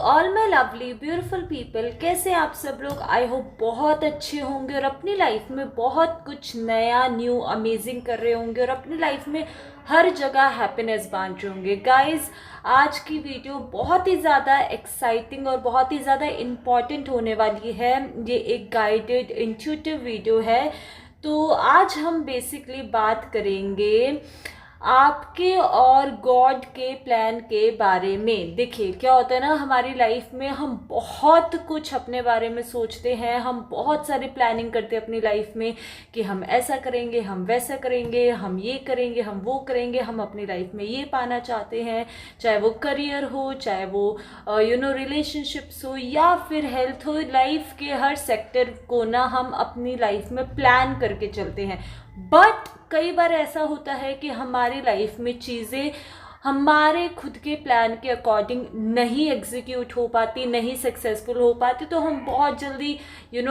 All my lovely beautiful people, कैसे आप सब लोग। आई होप बहुत अच्छे होंगे और अपनी लाइफ में बहुत कुछ नया न्यू अमेजिंग कर रहे होंगे और अपनी लाइफ में हर जगह हैप्पीनेस बांट रहे होंगे। गाइज, आज की वीडियो बहुत ही ज़्यादा एक्साइटिंग और बहुत ही ज़्यादा इम्पॉर्टेंट होने वाली है। ये एक गाइडेड इंट्यूटिव वीडियो है। तो आज हम बेसिकली बात करेंगे आपके और गॉड के प्लान के बारे में। देखिए क्या होता है ना, हमारी लाइफ में हम बहुत कुछ अपने बारे में सोचते हैं, हम बहुत सारी प्लानिंग करते हैं अपनी लाइफ में कि हम ऐसा करेंगे, हम वैसा करेंगे, हम ये करेंगे, हम वो करेंगे, हम अपनी लाइफ में ये पाना चाहते हैं, चाहे वो करियर हो, चाहे वो रिलेशनशिप्स हो या फिर हेल्थ हो। लाइफ के हर सेक्टर को ना हम अपनी लाइफ में प्लान करके चलते हैं। बट कई बार ऐसा होता है कि हमारी लाइफ में चीज़ें हमारे खुद के प्लान के अकॉर्डिंग नहीं एग्जीक्यूट हो पाती, नहीं सक्सेसफुल हो पाती, तो हम बहुत जल्दी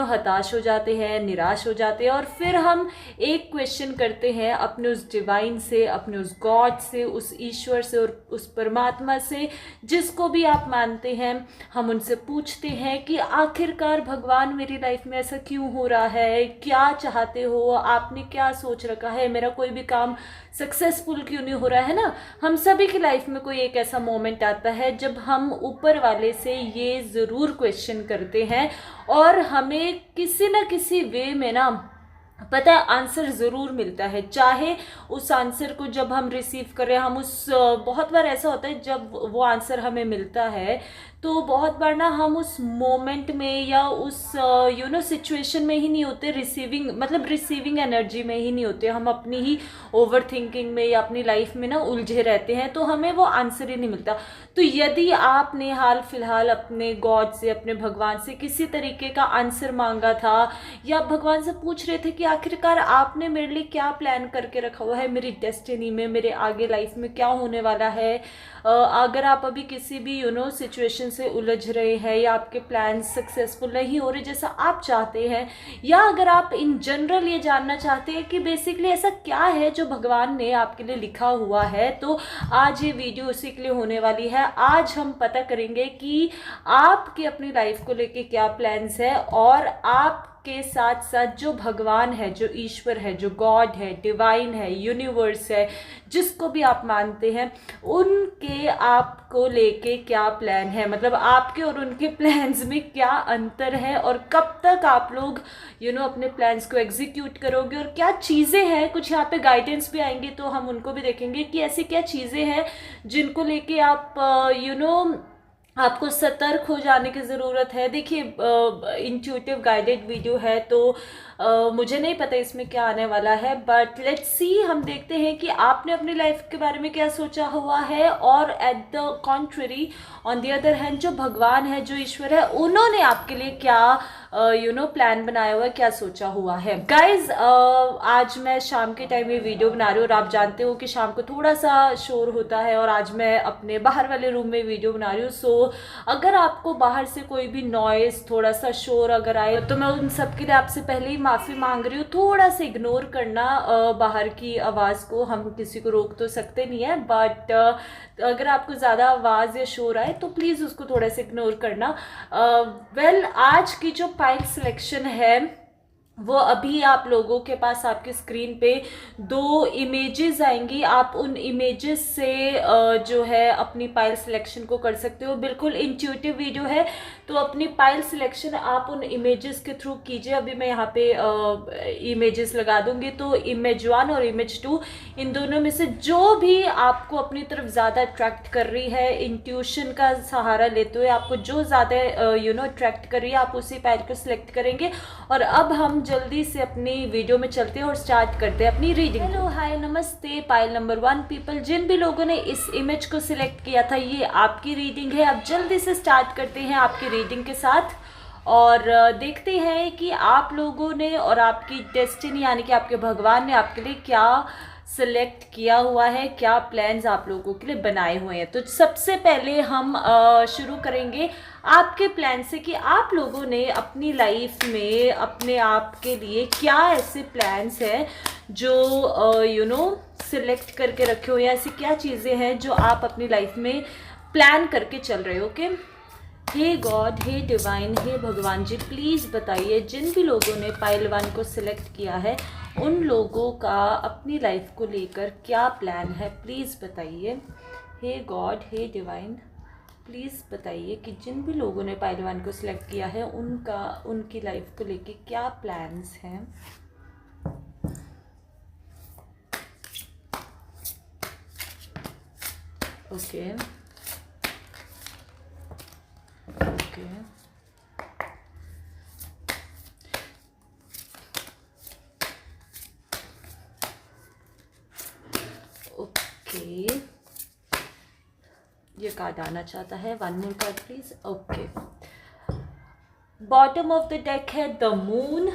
हताश हो जाते हैं, निराश हो जाते हैं और फिर हम एक क्वेश्चन करते हैं अपने उस डिवाइन से, अपने उस गॉड से, उस ईश्वर से और उस परमात्मा से, जिसको भी आप मानते हैं। हम उनसे पूछते हैं कि आखिरकार भगवान मेरी लाइफ में ऐसा क्यों हो रहा है, क्या चाहते हो, आपने क्या सोच रखा है, मेरा कोई भी काम सक्सेसफुल क्यों नहीं हो रहा है ना। हम सभी की लाइफ में कोई एक ऐसा मोमेंट आता है जब हम ऊपर वाले से ये ज़रूर क्वेश्चन करते हैं और हमें किसी न किसी वे में ना पता है आंसर ज़रूर मिलता है। चाहे उस आंसर को जब हम रिसीव करें, हम उस बहुत बार ऐसा होता है जब वो आंसर हमें मिलता है तो बहुत बार ना हम उस मोमेंट में या उस सिचुएशन में ही नहीं होते, रिसीविंग एनर्जी में ही नहीं होते, हम अपनी ही ओवर थिंकिंग में या अपनी लाइफ में ना उलझे रहते हैं, तो हमें वो आंसर ही नहीं मिलता। तो यदि आपने हाल फिलहाल अपने गॉड से, अपने भगवान से किसी तरीके का आंसर मांगा था या भगवान से पूछ रहे थे कि आखिरकार आपने मेरे लिए क्या प्लान करके रखा हुआ है, मेरी डेस्टिनी में, मेरे आगे लाइफ में क्या होने वाला है, अगर आप अभी किसी भी सिचुएशन से उलझ रहे हैं या आपके प्लान सक्सेसफुल नहीं हो रहे जैसा आप चाहते हैं, या अगर आप इन जनरल ये जानना चाहते हैं कि बेसिकली ऐसा क्या है जो भगवान ने आपके लिए लिखा हुआ है, तो आज ये वीडियो उसी के लिए होने वाली है। आज हम पता करेंगे कि आपके अपनी लाइफ को लेके क्या प्लान्स है और आप के साथ साथ जो भगवान है, जो ईश्वर है, जो गॉड है, डिवाइन है, यूनिवर्स है, जिसको भी आप मानते हैं, उनके आपको लेके क्या प्लान है, मतलब आपके और उनके प्लान्स में क्या अंतर है और कब तक आप लोग अपने प्लान्स को एग्जीक्यूट करोगे और क्या चीज़ें हैं। कुछ यहाँ पे गाइडेंस भी आएंगे तो हम उनको भी देखेंगे कि ऐसी क्या चीज़ें हैं जिनको लेके आप आपको सतर्क हो जाने की ज़रूरत है। देखिए इंट्यूटिव गाइडेड वीडियो है तो मुझे नहीं पता इसमें क्या आने वाला है, बट लेट्स सी, हम देखते हैं कि आपने अपनी लाइफ के बारे में क्या सोचा हुआ है और at the contrary, on the other hand, जो भगवान है, जो ईश्वर है, उन्होंने आपके लिए क्या प्लान बनाया हुआ है, क्या सोचा हुआ है। गाइज, आज मैं शाम के टाइम ये वीडियो बना रही हूँ और आप जानते हो कि शाम को थोड़ा सा शोर होता है और आज मैं अपने बाहर वाले रूम में वीडियो बना रही हूँ। सो अगर आपको बाहर से कोई भी नॉइस, थोड़ा सा शोर अगर आए तो मैं उन सब के लिए आपसे पहले ही माफ़ी मांग रही हूँ। थोड़ा सा इग्नोर करना बाहर की आवाज़ को, हम किसी को रोक तो सकते नहीं है, बट अगर आपको ज़्यादा आवाज़ या शोर आए तो प्लीज़ उसको थोड़ा सा इग्नोर करना। वेल, आज की जो पाइल सिलेक्शन है वो अभी आप लोगों के पास आपके स्क्रीन पे 2 इमेजेस आएंगी। आप उन इमेजेस से जो है अपनी पाइल सिलेक्शन को कर सकते हो। बिल्कुल इंट्यूटिव वीडियो है तो अपनी पाइल सिलेक्शन आप उन इमेजेस के थ्रू कीजिए। अभी मैं यहाँ पे इमेजेस लगा दूंगी, तो इमेज 1 और इमेज 2, इन दोनों में से जो भी आपको अपनी तरफ ज़्यादा अट्रैक्ट कर रही है, इंट्यूशन का सहारा लेते हुए आपको जो ज़्यादा अट्रैक्ट कर रही है, आप उसी पाइल को सिलेक्ट करेंगे। और अब हम जल्दी से अपनी वीडियो में चलते हैं और स्टार्ट करते हैं अपनी रीडिंग। हेलो, हाय, नमस्ते। पाइल नंबर 1 पीपल, जिन भी लोगों ने इस इमेज को सिलेक्ट किया था, ये आपकी रीडिंग है। अब जल्दी से स्टार्ट करते हैं आपकी रीडिंग के साथ और देखते हैं कि आप लोगों ने और आपकी डेस्टिनी यानी कि आपके भगवान ने आपके लिए क्या सिलेक्ट किया हुआ है, क्या प्लान्स आप लोगों के लिए बनाए हुए हैं। तो सबसे पहले हम शुरू करेंगे आपके प्लान से कि आप लोगों ने अपनी लाइफ में अपने आप के लिए क्या ऐसे प्लान्स हैं जो सिलेक्ट करके रखे हो, या ऐसी क्या चीज़ें हैं जो आप अपनी लाइफ में प्लान करके चल रहे हो। ओके, हे गॉड, हे डिवाइन, हे भगवान जी, प्लीज़ बताइए जिन भी लोगों ने पाइल 1 को सिलेक्ट किया है उन लोगों का अपनी लाइफ को लेकर क्या प्लान है, प्लीज़ बताइए। हे गॉड, हे डिवाइन, प्लीज़ बताइए कि जिन भी लोगों ने पाइल 1 को सिलेक्ट किया है उनकी लाइफ को लेकर क्या प्लान्स हैं। ओके ओके ओके, ये कार्ड आना चाहता है, 1 more card please. Okay, bottom of the deck है द मून।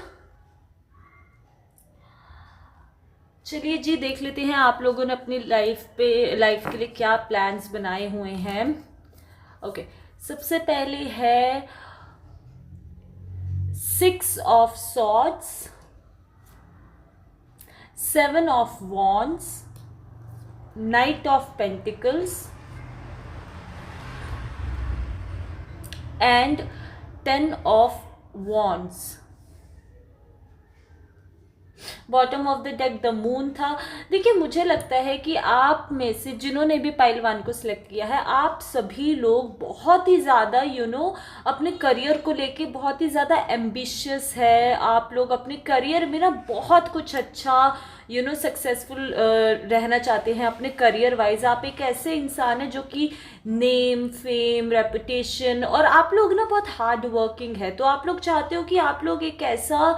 चलिए जी, देख लेते हैं आप लोगों ने अपनी लाइफ के लिए क्या प्लान्स बनाए हुए हैं। ओके, सबसे पहले है 6 of swords, 7 of wands, night of pentacles and 10 of wands. Bottom of the deck the moon था। देखिए, मुझे लगता है कि आप में से जिन्होंने भी पाइल 1 को सिलेक्ट किया है, आप सभी लोग बहुत ही ज़्यादा अपने करियर को लेके बहुत ही ज़्यादा एम्बिशियस है। आप लोग अपने करियर में ना बहुत कुछ अच्छा सक्सेसफुल रहना चाहते हैं अपने करियर वाइज। आप एक ऐसे इंसान हैं जो कि नेम, फेम, रेपुटेशन, और आप लोग ना बहुत हार्ड वर्किंग है। तो आप लोग चाहते हो कि आप लोग एक ऐसा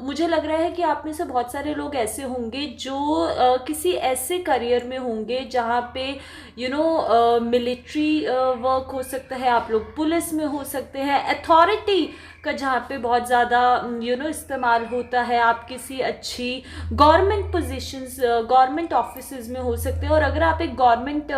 मुझे लग रहा है कि आप में से बहुत सारे लोग ऐसे होंगे जो किसी ऐसे करियर में होंगे जहाँ पे मिलिट्री वर्क हो सकता है, आप लोग पुलिस में हो सकते हैं, अथॉरिटी का जहाँ पे बहुत ज़्यादा इस्तेमाल होता है। आप किसी अच्छी गवर्नमेंट पोजीशंस, गवर्नमेंट ऑफिसेज में हो सकते हैं। और अगर आप एक गवर्नमेंट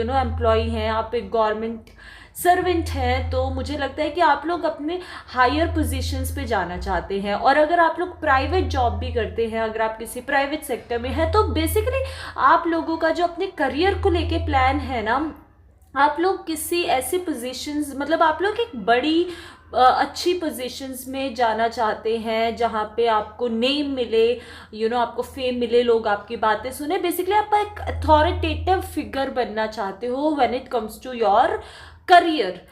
एम्प्लॉई हैं, आप एक गवर्नमेंट सर्वेंट हैं, तो मुझे लगता है कि आप लोग अपने हायर पोजीशंस पे जाना चाहते हैं। और अगर आप लोग प्राइवेट जॉब भी करते हैं, अगर आप किसी प्राइवेट सेक्टर में हैं, तो बेसिकली आप लोगों का जो अपने करियर को लेके प्लान है ना, आप लोग किसी ऐसी पोजीशंस, मतलब आप लोग एक बड़ी अच्छी पोजीशंस में जाना चाहते हैं जहाँ पे आपको नेम मिले, आपको फेम मिले, लोग आपकी बातें सुने। बेसिकली आप एक अथॉरिटेटिव फिगर बनना चाहते हो when it comes to your career.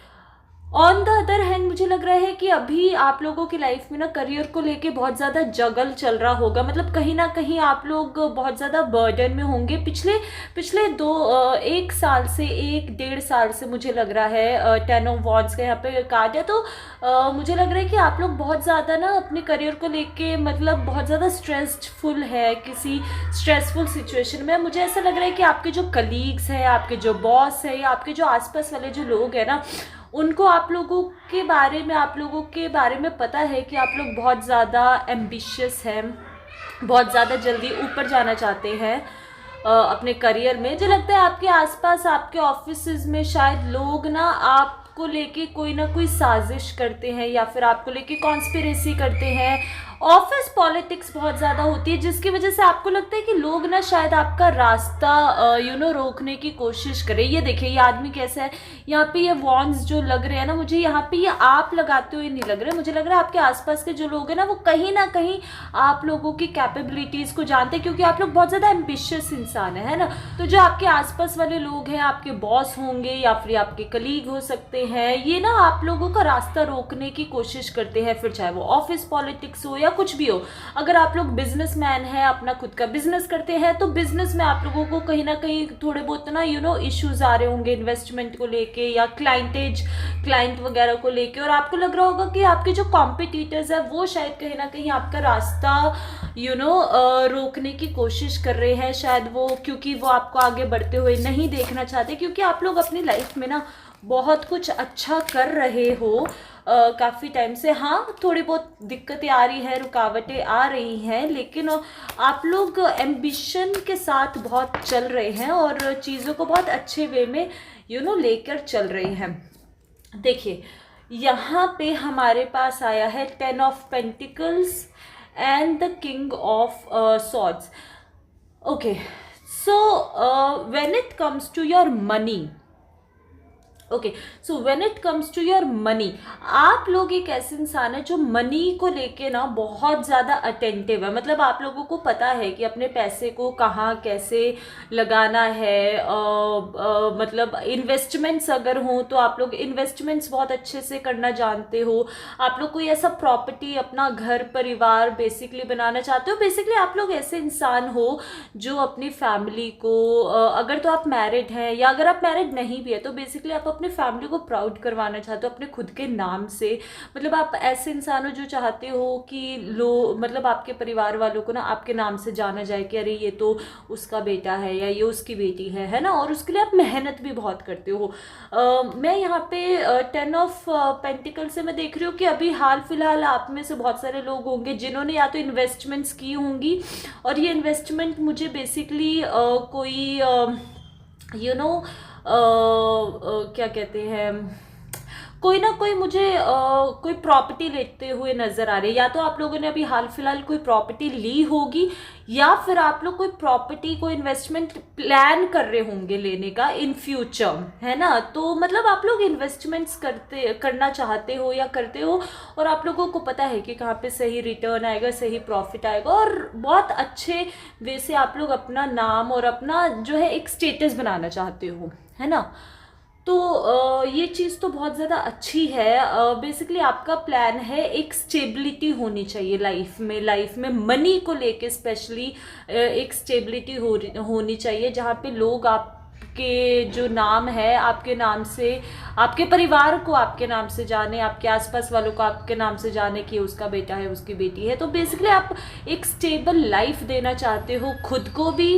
On the other hand, मुझे लग रहा है कि अभी आप लोगों की लाइफ में ना करियर को लेके बहुत ज़्यादा जगल चल रहा होगा। मतलब कहीं ना कहीं आप लोग बहुत ज़्यादा बर्डन में होंगे पिछले 1 साल से, 1-1.5 साल से मुझे लग रहा है। 10 ऑफ वॉन्ड्स का यहाँ पे कार्ड है। तो मुझे लग रहा है कि आप लोग बहुत ज़्यादा ना अपने करियर को लेके मतलब बहुत ज़्यादा स्ट्रेसफुल है, किसी स्ट्रेसफुल सिचुएशन में। मुझे ऐसा लग रहा है कि आपके जो कलीग्स हैं, आपके जो बॉस है, या आपके जो आसपास वाले जो लोग हैं ना, उनको आप लोगों के बारे में पता है कि आप लोग बहुत ज़्यादा एम्बिशियस हैं, बहुत ज़्यादा जल्दी ऊपर जाना चाहते हैं अपने करियर में। जो लगता है आपके आसपास, आपके ऑफिसेज में शायद लोग ना आपको लेके कोई ना कोई साजिश करते हैं, या फिर आपको लेके कॉन्स्पिरेसी करते हैं। ऑफिस पॉलिटिक्स बहुत ज़्यादा होती है, जिसकी वजह से आपको लगता है कि लोग ना शायद आपका रास्ता रोकने की कोशिश करें। ये देखिए, ये आदमी कैसा है, यहाँ पे ये वॉन्ड्स जो लग रहे हैं ना, मुझे यहाँ पे ये आप लगाते हुए नहीं लग रहे। मुझे लग रहा है आपके आसपास के जो लोग हैं ना, वो कहीं ना कहीं आप लोगों की कैपेबिलिटीज़ को जानते हैं, क्योंकि आप लोग बहुत ज़्यादा एम्बिशियस इंसान है ना। तो जो आपके आसपास वाले लोग हैं, आपके बॉस होंगे या फिर आपके कलीग हो सकते हैं, ये ना आप लोगों का रास्ता रोकने की कोशिश करते हैं, फिर चाहे वो ऑफिस पॉलिटिक्स हो या कुछ भी हो। अगर आप लोग बिजनेसमैन हैं, अपना खुद का बिजनेस करते हैं, तो बिजनेस में आप लोगों को कहीं ना कहीं थोड़े बहुत ना इश्यूज आ रहे होंगे इन्वेस्टमेंट को लेके या क्लाइंट वगैरह को लेके। और आपको लग रहा होगा कि आपके जो कॉम्पिटिटर्स है वो शायद कहीं ना कहीं आपका रास्ता रोकने की कोशिश कर रहे हैं। शायद वो, क्योंकि वो आपको आगे बढ़ते हुए नहीं देखना चाहते, क्योंकि आप लोग अपनी लाइफ में ना बहुत कुछ अच्छा कर रहे हो काफ़ी टाइम से। हाँ, थोड़ी बहुत दिक्कतें आ रही है, रुकावटें आ रही हैं, लेकिन आप लोग एम्बिशन के साथ बहुत चल रहे हैं और चीज़ों को बहुत अच्छे वे में लेकर चल रहे हैं। देखिए, यहाँ पे हमारे पास आया है 10 of pentacles and the king of swords. Okay, so when it comes to your money, okay, so when it comes to your money, आप लोग एक ऐसे इंसान है जो मनी को लेके ना बहुत ज़्यादा अटेंटिव है। मतलब आप लोगों को पता है कि अपने पैसे को कहाँ कैसे लगाना है। मतलब इन्वेस्टमेंट्स अगर हों तो आप लोग इन्वेस्टमेंट्स बहुत अच्छे से करना जानते हो। आप लोग कोई ऐसा प्रॉपर्टी, अपना घर परिवार बेसिकली बनाना चाहते हो। बेसिकली आप लोग ऐसे इंसान हो जो अपनी फैमिली को, अगर तो आप मैरिड हैं या अगर आप मैरिड नहीं भी है तो बेसिकली आप अपने फैमिली को प्राउड करवाना चाहते हो अपने खुद के नाम से। मतलब आप ऐसे इंसान हो जो चाहते हो कि मतलब आपके परिवार वालों को ना आपके नाम से जाना जाए कि अरे ये तो उसका बेटा है या ये उसकी बेटी है ना। और उसके लिए आप मेहनत भी बहुत करते हो। मैं यहाँ पे 10 ऑफ पेंटिकल से मैं देख रही हूँ कि अभी हाल फिलहाल आप में से बहुत सारे लोग होंगे जिन्होंने या तो इन्वेस्टमेंट्स की होंगी, और ये इन्वेस्टमेंट मुझे बेसिकली कोई क्या कहते हैं, कोई ना कोई मुझे कोई प्रॉपर्टी लेते हुए नज़र आ रही है। या तो आप लोगों ने अभी हाल फिलहाल कोई प्रॉपर्टी ली होगी, या फिर आप लोग कोई प्रॉपर्टी को इन्वेस्टमेंट प्लान कर रहे होंगे लेने का इन फ्यूचर, है ना। तो मतलब आप लोग इन्वेस्टमेंट्स करना चाहते हो या करते हो, और आप लोगों को पता है कि कहाँ पे सही रिटर्न आएगा, सही प्रॉफिट आएगा, और बहुत अच्छे वे से आप लोग अपना नाम और अपना जो है एक स्टेटस बनाना चाहते हो, है ना। तो ये चीज़ तो बहुत ज़्यादा अच्छी है। बेसिकली आपका प्लान है, एक स्टेबिलिटी होनी चाहिए लाइफ में मनी को लेके स्पेशली एक स्टेबिलिटी होनी चाहिए, जहाँ पे लोग आपके जो नाम है आपके नाम से, आपके परिवार को आपके नाम से जाने, आपके आसपास वालों को आपके नाम से जाने कि उसका बेटा है, उसकी बेटी है। तो बेसिकली आप एक स्टेबल लाइफ देना चाहते हो, खुद को भी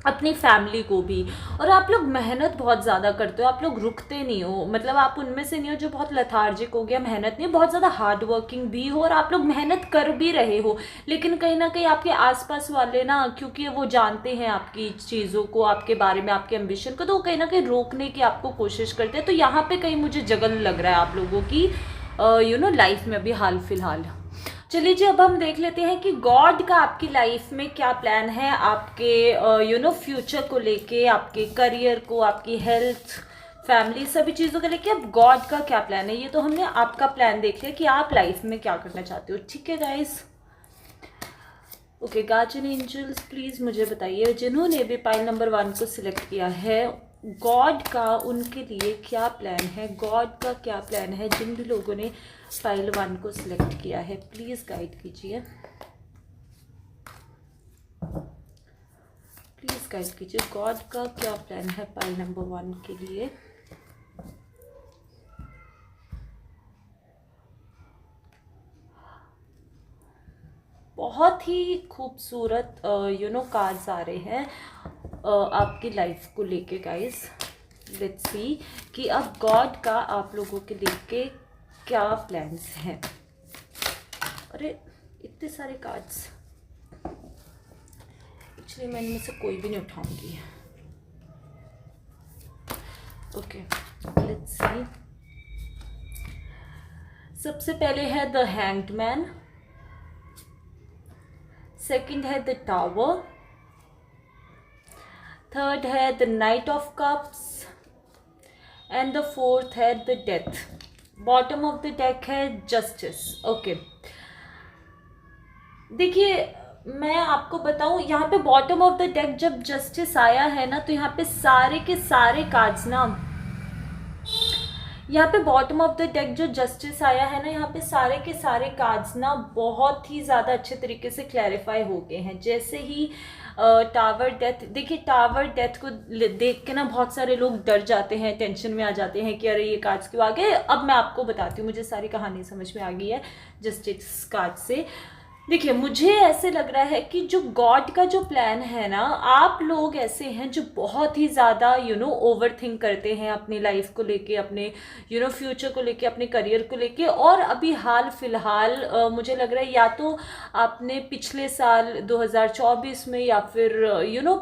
अपनी फैमिली को भी। और आप लोग मेहनत बहुत ज़्यादा करते हो, आप लोग रुकते नहीं हो। मतलब आप उनमें से नहीं हो जो बहुत लथार्जिक हो गया, मेहनत नहीं, बहुत ज़्यादा हार्ड वर्किंग भी हो, और आप लोग मेहनत कर भी रहे हो। लेकिन कहीं ना कहीं आपके आसपास वाले ना, क्योंकि वो जानते हैं आपकी चीज़ों को, आपके बारे में, आपके एम्बिशन को, तो वो कहीं ना कहीं रोकने की आपको कोशिश करते हैं। तो यहाँ पर कहीं मुझे जगन लग रहा है आप लोगों की लाइफ में अभी हाल फिलहाल। चलिए जी, अब हम देख लेते हैं कि गॉड का आपकी लाइफ में क्या प्लान है, आपके फ्यूचर को लेके, आपके करियर को, आपकी हेल्थ, फैमिली, सभी चीज़ों को लेके अब गॉड का क्या प्लान है। ये तो हमने आपका प्लान देख लिया कि आप लाइफ में क्या करना चाहते हो। ठीक है guys, okay guardian angels please मुझे बताइए, जिन्होंने भी पाइल नंबर 1 को सिलेक्ट किया है, गॉड का उनके लिए क्या प्लान है, गॉड का क्या प्लान है। जिन भी लोगों ने फाइल 1 को सिलेक्ट किया है प्लीज़ गाइड कीजिए, प्लीज़ गाइड कीजिए, गॉड का क्या प्लान है फाइल नंबर 1 के लिए। बहुत ही खूबसूरत कार्ड्स आ रहे हैं आपकी लाइफ को लेके गाइस। लेट्स सी कि अब गॉड का आप लोगों के लेके क्या प्लान्स हैं। अरे इतने सारे कार्ड्स, एक्चुअली मैं इनमें से कोई भी नहीं उठाऊंगी। ओके लेट्स सी, सबसे पहले है द हैंग्ड मैन, सेकंड है द टावर, थर्ड है the knight of cups, and the fourth है the death. Bottom of the deck है जस्टिस। ओके देखिए, मैं आपको बताऊं, यहाँ पे बॉटम ऑफ द डेक जब जस्टिस आया है ना, तो यहाँ पे सारे के सारे कार्ड्स ना, यहाँ पे बॉटम ऑफ द डेक जो जस्टिस आया है ना, यहाँ पे सारे के सारे कार्ड्स ना बहुत ही ज़्यादा अच्छे तरीके से क्लैरिफाई हो गए हैं। जैसे ही टावर डेथ, देखिए टावर डेथ को देख के ना बहुत सारे लोग डर जाते हैं, टेंशन में आ जाते हैं कि अरे ये कार्ड्स क्यों आ गए। अब मैं आपको बताती हूँ, मुझे सारी कहानी समझ में आ गई है जस्टिस कार्ड से। देखिए मुझे ऐसे लग रहा है कि जो गॉड का जो प्लान है ना, आप लोग ऐसे हैं जो बहुत ही ज़्यादा ओवर थिंक करते हैं अपनी लाइफ को लेके, अपने फ्यूचर को लेके, अपने करियर को लेके। और अभी हाल फिलहाल मुझे लग रहा है या तो आपने पिछले साल 2024 में या फिर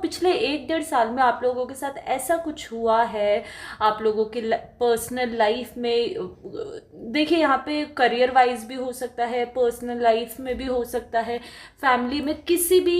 पिछले 1-1.5 साल में आप लोगों के साथ ऐसा कुछ हुआ है आप लोगों के पर्सनल लाइफ में। देखिए यहाँ पे करियर वाइज भी हो सकता है, पर्सनल लाइफ में भी हो सकता है, फैमिली में किसी भी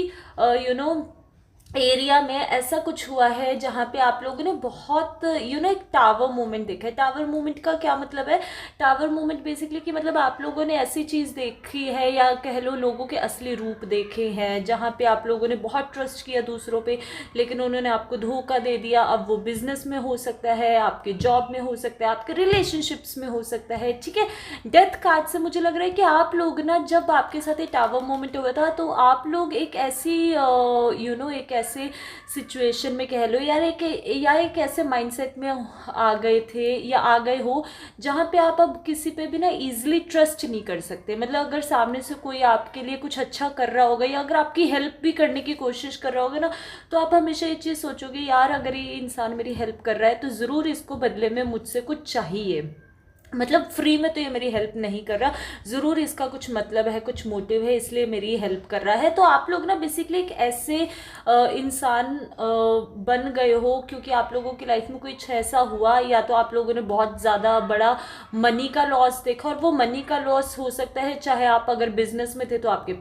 एरिया में ऐसा कुछ हुआ है जहाँ पे आप लोगों ने बहुत एक टावर मूवमेंट देखा है। टावर मूवमेंट का क्या मतलब है? टावर मूवमेंट बेसिकली कि मतलब आप लोगों ने ऐसी चीज़ देखी है, या कह लो लोगों के असली रूप देखे हैं, जहाँ पे आप लोगों ने बहुत ट्रस्ट किया दूसरों पे, लेकिन उन्होंने आपको धोखा दे दिया। अब वो बिजनेस में हो सकता है, आपके जॉब में हो सकता है, आपके रिलेशनशिप्स में हो सकता है, ठीक है। डेथ कार्ड से मुझे लग रहा है कि आप लोग ना, जब आपके साथ एक टावर मोमेंट हुआ था, तो आप लोग एक ऐसी एक ऐसे सिचुएशन में कह लो यार, एक ऐसे माइंडसेट में आ गए थे या आ गए हो, जहाँ पे आप अब किसी पे भी ना इजीली ट्रस्ट नहीं कर सकते। मतलब अगर सामने से कोई आपके लिए कुछ अच्छा कर रहा होगा, या अगर आपकी हेल्प भी करने की कोशिश कर रहा होगा ना, तो आप हमेशा ये चीज़ सोचोगे यार अगर ये इंसान मेरी हेल्प कर रहा है तो ज़रूर इसको बदले में मुझसे कुछ चाहिए। मतलब फ्री में तो ये मेरी हेल्प नहीं कर रहा, ज़रूर इसका कुछ मतलब है, कुछ मोटिव है, इसलिए मेरी हेल्प कर रहा है। तो आप लोग ना बेसिकली एक ऐसे इंसान बन गए हो, क्योंकि आप लोगों की लाइफ में कुछ ऐसा हुआ, या तो आप लोगों ने बहुत ज़्यादा बड़ा मनी का लॉस देखा, और वो मनी का लॉस हो सकता है, चाहे आप अगर बिजनेस में थे तो आपके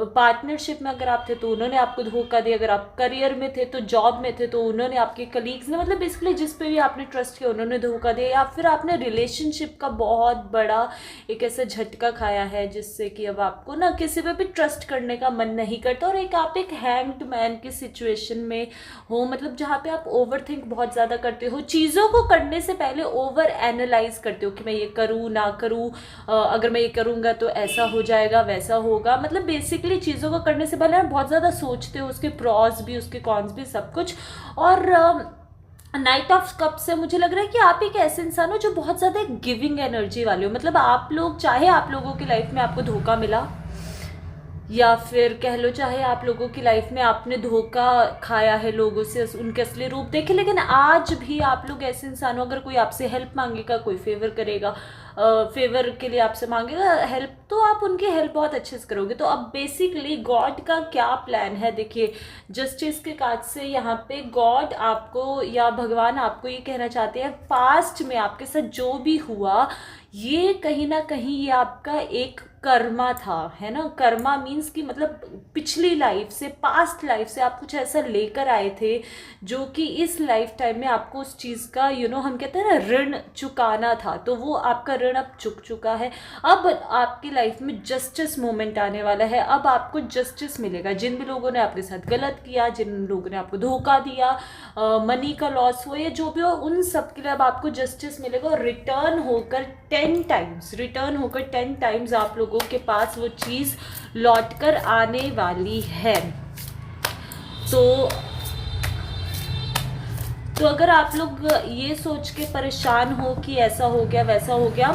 पार्टनरशिप में अगर आप थे तो उन्होंने आपको धोखा दिया, अगर आप करियर में थे तो जॉब में थे तो उन्होंने, आपके कलीग्स ने, मतलब बेसिकली जिस पे भी आपने ट्रस्ट किया उन्होंने धोखा दिया, या फिर आपने रिलेशनशिप का बहुत बड़ा एक ऐसा झटका खाया है जिससे कि अब आपको ना किसी पे भी ट्रस्ट करने का मन नहीं करता, और आप एक हैंग्ड मैन की सिचुएशन में हो, मतलब जहाँ पे आप ओवर थिंक बहुत ज़्यादा करते हो, चीज़ों को करने से पहले ओवर एनालाइज करते हो कि मैं ये करूँ ना करूँ, अगर मैं ये करूँगा तो ऐसा हो जाएगा, वैसा होगा। मतलब बेसिकली चीज़ों को करने से पहले आप बहुत ज़्यादा सोचते हो, उसके प्रॉस भी, उसके कॉन्स भी, सब कुछ। और नाइट ऑफ कप से मुझे लग रहा है कि आप एक ऐसे इंसान हो जो बहुत ज़्यादा गिविंग एनर्जी वाले हो। मतलब आप लोग, चाहे आप लोगों की लाइफ में आपको धोखा मिला, या फिर कह लो चाहे आप लोगों की लाइफ में आपने धोखा खाया है लोगों से, उनके असली रूप देखे, लेकिन आज भी आप लोग ऐसे इंसान हो, अगर कोई आपसे हेल्प मांगेगा, कोई फेवर करेगा, फेवर के लिए आपसे मांगेगा हेल्प, तो आप उनकी हेल्प बहुत अच्छे से करोगे। तो अब बेसिकली गॉड का क्या प्लान है, देखिए जस्टिस के कार्ड से यहाँ पे गॉड आपको या भगवान आपको ये कहना चाहते हैं, पास्ट में आपके साथ जो भी हुआ, ये कहीं ना कहीं ये आपका एक कर्मा था, है ना। कर्मा मीन्स कि मतलब पिछली लाइफ से, पास्ट लाइफ से आप कुछ ऐसा लेकर आए थे जो कि इस लाइफ टाइम में आपको उस चीज़ का हम कहते हैं ना ऋण चुकाना था, तो वो आपका ऋण अब चुक चुका है। अब आपकी लाइफ में जस्टिस मोमेंट आने वाला है, अब आपको जस्टिस मिलेगा। जिन भी लोगों ने आपके साथ गलत किया, जिन लोगों ने आपको धोखा दिया, मनी का लॉस हो या जो भी हो, उन सब के लिए अब आपको जस्टिस मिलेगा, और रिटर्न होकर 10 टाइम्स आप लोगों के पास वो चीज़ लौट कर आने वाली है। तो अगर आप लोग ये सोच के परेशान हो कि ऐसा हो गया वैसा हो गया,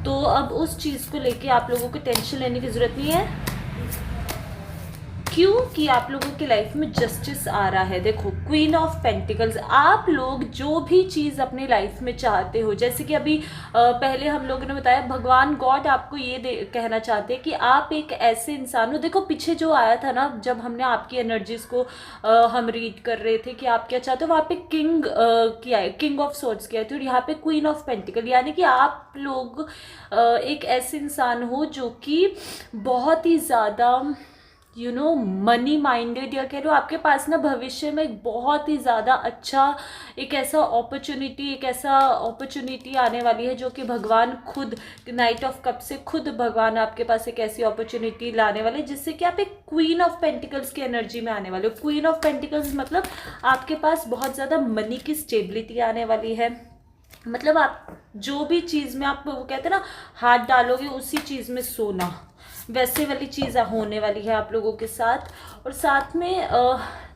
तो अब उस चीज़ को लेके आप लोगों को टेंशन लेने की ज़रूरत नहीं है। क्यों? कि आप लोगों की लाइफ में जस्टिस आ रहा है। देखो क्वीन ऑफ पेंटिकल्स, आप लोग जो भी चीज़ अपनी लाइफ में चाहते हो, जैसे कि अभी पहले हम लोगों ने बताया, भगवान गॉड आपको ये कहना चाहते हैं कि आप एक ऐसे इंसान हो। देखो पीछे जो आया था ना, जब हमने आपकी एनर्जीज को हम रीड कर रहे थे कि आप क्या चाहते हो, वहाँ पे किंग की आई, किंग ऑफ सोर्ड्स की आई थी, और यहाँ पे क्वीन ऑफ पेंटिकल, यानी कि आप लोग एक ऐसे इंसान हो जो कि बहुत ही ज़्यादा मनी माइंडेड, या कह लो आपके पास ना भविष्य में एक बहुत ही ज़्यादा अच्छा एक ऐसा अपॉर्चुनिटी आने वाली है, जो कि भगवान खुद, नाइट ऑफ कप से खुद भगवान आपके पास एक ऐसी अपॉर्चुनिटी लाने वाले, जिससे कि आप एक क्वीन ऑफ पेंटिकल्स की एनर्जी में आने वाले हो। क्वीन ऑफ पेंटिकल्स मतलब आपके पास बहुत ज़्यादा मनी की स्टेबिलिटी आने वाली है। मतलब आप जो भी चीज़ में आप, वो कहते हैं ना, हाथ डालोगे उसी चीज़ में सोना, वैसे वाली चीज़ होने वाली है आप लोगों के साथ। और साथ में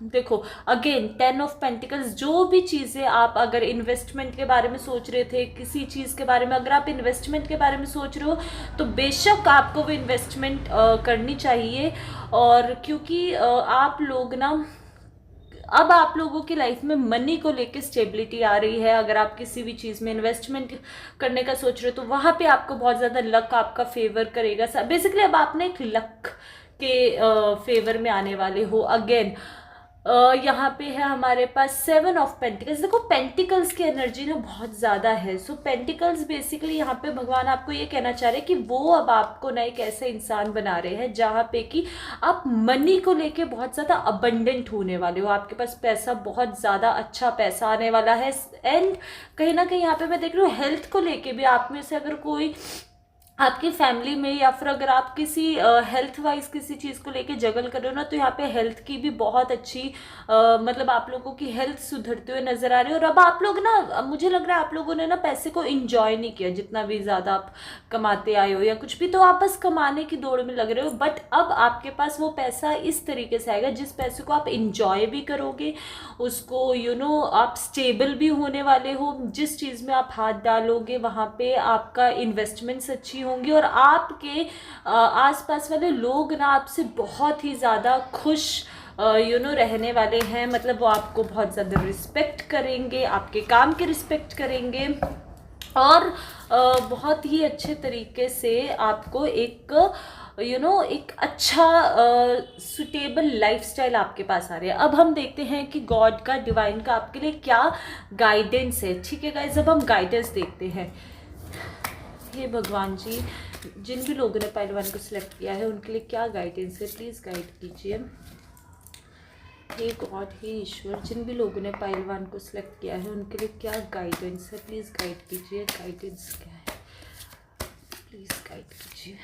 देखो अगेन 10 ऑफ पेंटिकल्स, जो भी चीज़ें आप अगर इन्वेस्टमेंट के बारे में सोच रहे थे, किसी चीज़ के बारे में अगर आप इन्वेस्टमेंट के बारे में सोच रहे हो, तो बेशक आपको वो इन्वेस्टमेंट करनी चाहिए। और क्योंकि आप लोग ना, अब आप लोगों की लाइफ में मनी को लेकर स्टेबिलिटी आ रही है। अगर आप किसी भी चीज़ में इन्वेस्टमेंट करने का सोच रहे हो, तो वहाँ पे आपको बहुत ज़्यादा लक आपका फेवर करेगा। बेसिकली अब आपने एक लक के फेवर में आने वाले हो। अगेन यहाँ पे है हमारे पास 7 ऑफ पेंटिकल्स। देखो पेंटिकल्स की एनर्जी ना बहुत ज़्यादा है। सो पेंटिकल्स बेसिकली यहाँ पे भगवान आपको ये कहना चाह रहे हैं कि वो अब आपको ना एक ऐसे इंसान बना रहे हैं जहाँ पे कि आप मनी को लेके बहुत ज़्यादा अबंडेंट होने वाले हो। आपके पास पैसा, बहुत ज़्यादा अच्छा पैसा आने वाला है। एंड कहीं ना कहीं यहाँ पे मैं देख रही हूँ हेल्थ को लेके भी आप में से अगर कोई आपकी फैमिली में, या फिर अगर आप किसी हेल्थ वाइज किसी चीज़ को लेके जगल कर रहे हो ना, तो यहाँ पे हेल्थ की भी बहुत अच्छी मतलब आप लोगों की हेल्थ सुधरते हुए नजर आ रही है। और अब आप लोग ना, अब मुझे लग रहा है आप लोगों ने ना पैसे को इंजॉय नहीं किया, जितना भी ज़्यादा आप कमाते आए हो या कुछ भी, तो आप बस कमाने की दौड़ में लग रहे हो। बट अब आपके पास वो पैसा इस तरीके से आएगा जिस पैसे को आप इंजॉय भी करोगे, उसको आप स्टेबल भी होने वाले हो। जिस चीज़ में आप हाथ डालोगे वहाँ पे आपका इन्वेस्टमेंट्स अच्छी होंगी, और आपके आसपास वाले लोग ना आपसे बहुत ही ज़्यादा खुश रहने वाले हैं। मतलब वो आपको बहुत ज़्यादा रिस्पेक्ट करेंगे, आपके काम की रिस्पेक्ट करेंगे, और बहुत ही अच्छे तरीके से आपको एक एक अच्छा सुटेबल लाइफस्टाइल आपके पास आ रही है। अब हम देखते हैं कि गॉड का, डिवाइन का आपके लिए क्या गाइडेंस है। ठीक है गाइस, अब हम गाइडेंस देखते हैं। हे भगवान जी, जिन भी लोगों ने पाइल 1 को सिलेक्ट किया है उनके लिए क्या गाइडेंस है, प्लीज़ गाइड कीजिए। हे गॉड, हे ईश्वर, जिन भी लोगों ने पाइल 1 को सिलेक्ट किया है उनके लिए क्या गाइडेंस है, प्लीज़ गाइड कीजिए। गाइडेंस क्या है, प्लीज़ गाइड कीजिए।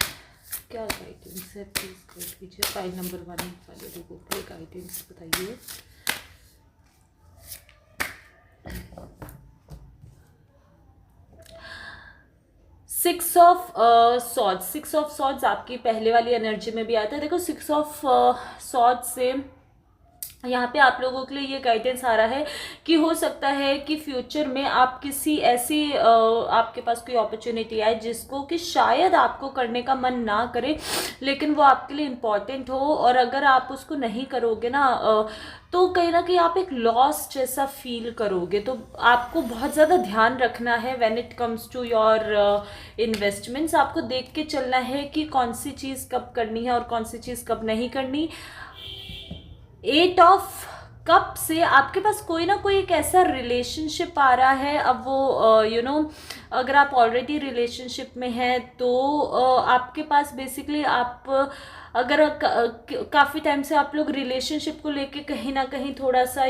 क्या गाइडेंस है, प्लीज़ गाइड कीजिए। पाइल नंबर 1 वाले लोगों के लिए गाइडेंस बताइए। सिक्स ऑफ सॉर्ड्स आपकी पहले वाली एनर्जी में भी आता है। देखो 6 ऑफ सॉर्ड्स से यहाँ पे आप लोगों के लिए ये गाइडेंस आ रहा है कि हो सकता है कि फ्यूचर में आप किसी ऐसी आपके पास कोई अपॉर्चुनिटी आए जिसको कि शायद आपको करने का मन ना करे, लेकिन वो आपके लिए इम्पॉर्टेंट हो, और अगर आप उसको नहीं करोगे ना तो कहीं ना कहीं आप एक लॉस जैसा फील करोगे। तो आपको बहुत ज़्यादा ध्यान रखना है when it comes to your investments. आपको देख के चलना है कि कौन सी चीज़ कब करनी है और कौन सी चीज़ कब नहीं करनी। 8 ऑफ कप से आपके पास कोई ना कोई एक ऐसा रिलेशनशिप आ रहा है। अब वो अगर आप ऑलरेडी रिलेशनशिप में हैं तो आपके पास बेसिकली आप अगर काफ़ी टाइम से आप लोग रिलेशनशिप को लेके कहीं ना कहीं थोड़ा सा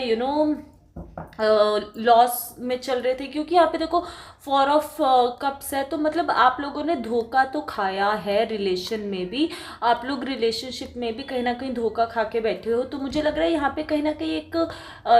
लॉस में चल रहे थे, क्योंकि यहाँ पे देखो 4 ऑफ कप्स है, तो मतलब आप लोगों ने धोखा तो खाया है रिलेशन में भी, आप लोग रिलेशनशिप में भी कहीं ना कहीं धोखा खा के बैठे हो। तो मुझे लग रहा है यहाँ पे कहीं ना कहीं एक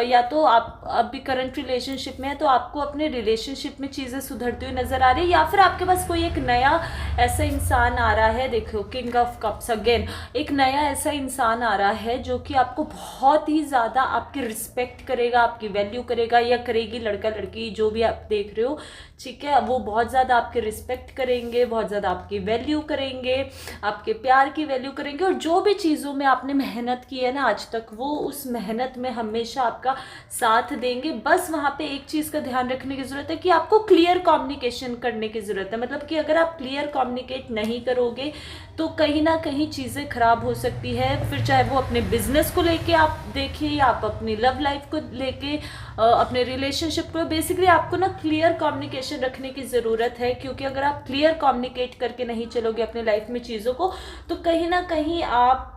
या तो आप अभी करंट रिलेशनशिप में है तो आपको अपने रिलेशनशिप में चीज़ें सुधरती हुई नज़र आ रही है, या फिर आपके पास कोई एक नया ऐसा इंसान आ रहा है। देखो किंग ऑफ कप्स अगेन, एक नया ऐसा इंसान आ रहा है जो कि आपको बहुत ही ज़्यादा आपकी रिस्पेक्ट करेगा, आपकी वैल्यू करेगा या करेगी, लड़का लड़की जो भी आप देख रहे हो, ठीक है, वो बहुत ज़्यादा आपकी रिस्पेक्ट करेंगे, बहुत ज़्यादा आपकी वैल्यू करेंगे, आपके प्यार की वैल्यू करेंगे, और जो भी चीज़ों में आपने मेहनत की है ना आज तक, वो उस मेहनत में हमेशा आपका साथ देंगे। बस वहाँ पे एक चीज़ का ध्यान रखने की ज़रूरत है कि आपको क्लियर कम्युनिकेशन करने की ज़रूरत है। मतलब कि अगर आप क्लियर कम्युनिकेट नहीं करोगे तो कहीं ना कहीं चीज़ें ख़राब हो सकती है। फिर चाहे वो अपने बिजनेस को लेके आप देखिए, या आप अपनी लव लाइफ को लेके, अपने रिलेशनशिप को, बेसिकली आपको ना क्लियर कम्युनिकेशन रखने की ज़रूरत है। क्योंकि अगर आप क्लियर कम्युनिकेट करके नहीं चलोगे अपने लाइफ में चीज़ों को, तो कहीं ना कहीं आप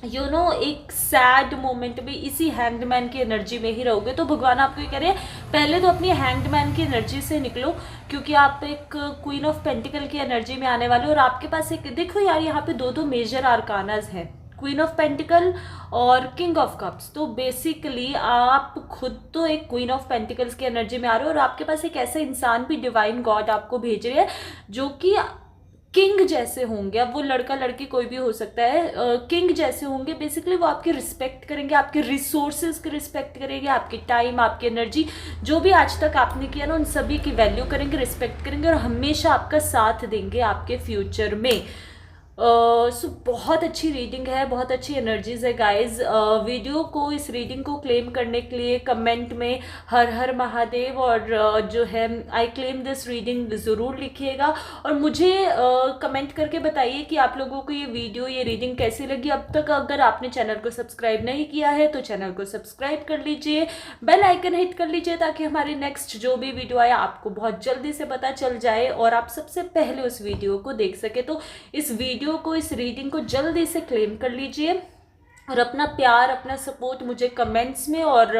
एक सैड मोमेंट में इसी हैंगमैन की एनर्जी में ही रहोगे। तो भगवान आपको ये कह रहे हैं पहले तो अपनी हैंगमैन की एनर्जी से निकलो, क्योंकि आप एक क्वीन ऑफ पेंटिकल की एनर्जी में आने वाले हो। और आपके पास एक, देखो यार, यहाँ पे दो मेजर आर्कानाज हैं, क्वीन ऑफ पेंटिकल और किंग ऑफ कप्स। तो बेसिकली आप खुद तो एक क्वीन ऑफ पेंटिकल्स की एनर्जी में आ रहे हो, और आपके पास एक ऐसा इंसान भी डिवाइन गॉड आपको भेज रहे हैं जो कि किंग जैसे होंगे। अब वो लड़का लड़की कोई भी हो सकता है, किंग जैसे होंगे। बेसिकली वो आपकी रिस्पेक्ट करेंगे, आपके रिसोर्सेज की रिस्पेक्ट करेंगे, आपकी टाइम, आपकी एनर्जी, जो भी आज तक आपने किया ना, उन सभी की वैल्यू करेंगे, रिस्पेक्ट करेंगे, और हमेशा आपका साथ देंगे आपके फ्यूचर में। सो बहुत अच्छी रीडिंग है, बहुत अच्छी एनर्जीज है गाइज। वीडियो को, इस रीडिंग को क्लेम करने के लिए कमेंट में हर हर महादेव और जो है आई क्लेम दिस रीडिंग ज़रूर लिखिएगा। और मुझे कमेंट करके बताइए कि आप लोगों को ये वीडियो, ये रीडिंग कैसी लगी। अब तक अगर आपने चैनल को सब्सक्राइब नहीं किया है तो चैनल को सब्सक्राइब कर लीजिए, बेल आइकन हिट कर लीजिए, ताकि हमारी नेक्स्ट जो भी वीडियो आए आपको बहुत जल्दी से पता चल जाए और आप सबसे पहले उस वीडियो को देख सके। तो इस वीडियो को, इस रीडिंग को जल्दी से क्लेम कर लीजिए और अपना प्यार, अपना सपोर्ट मुझे कमेंट्स में और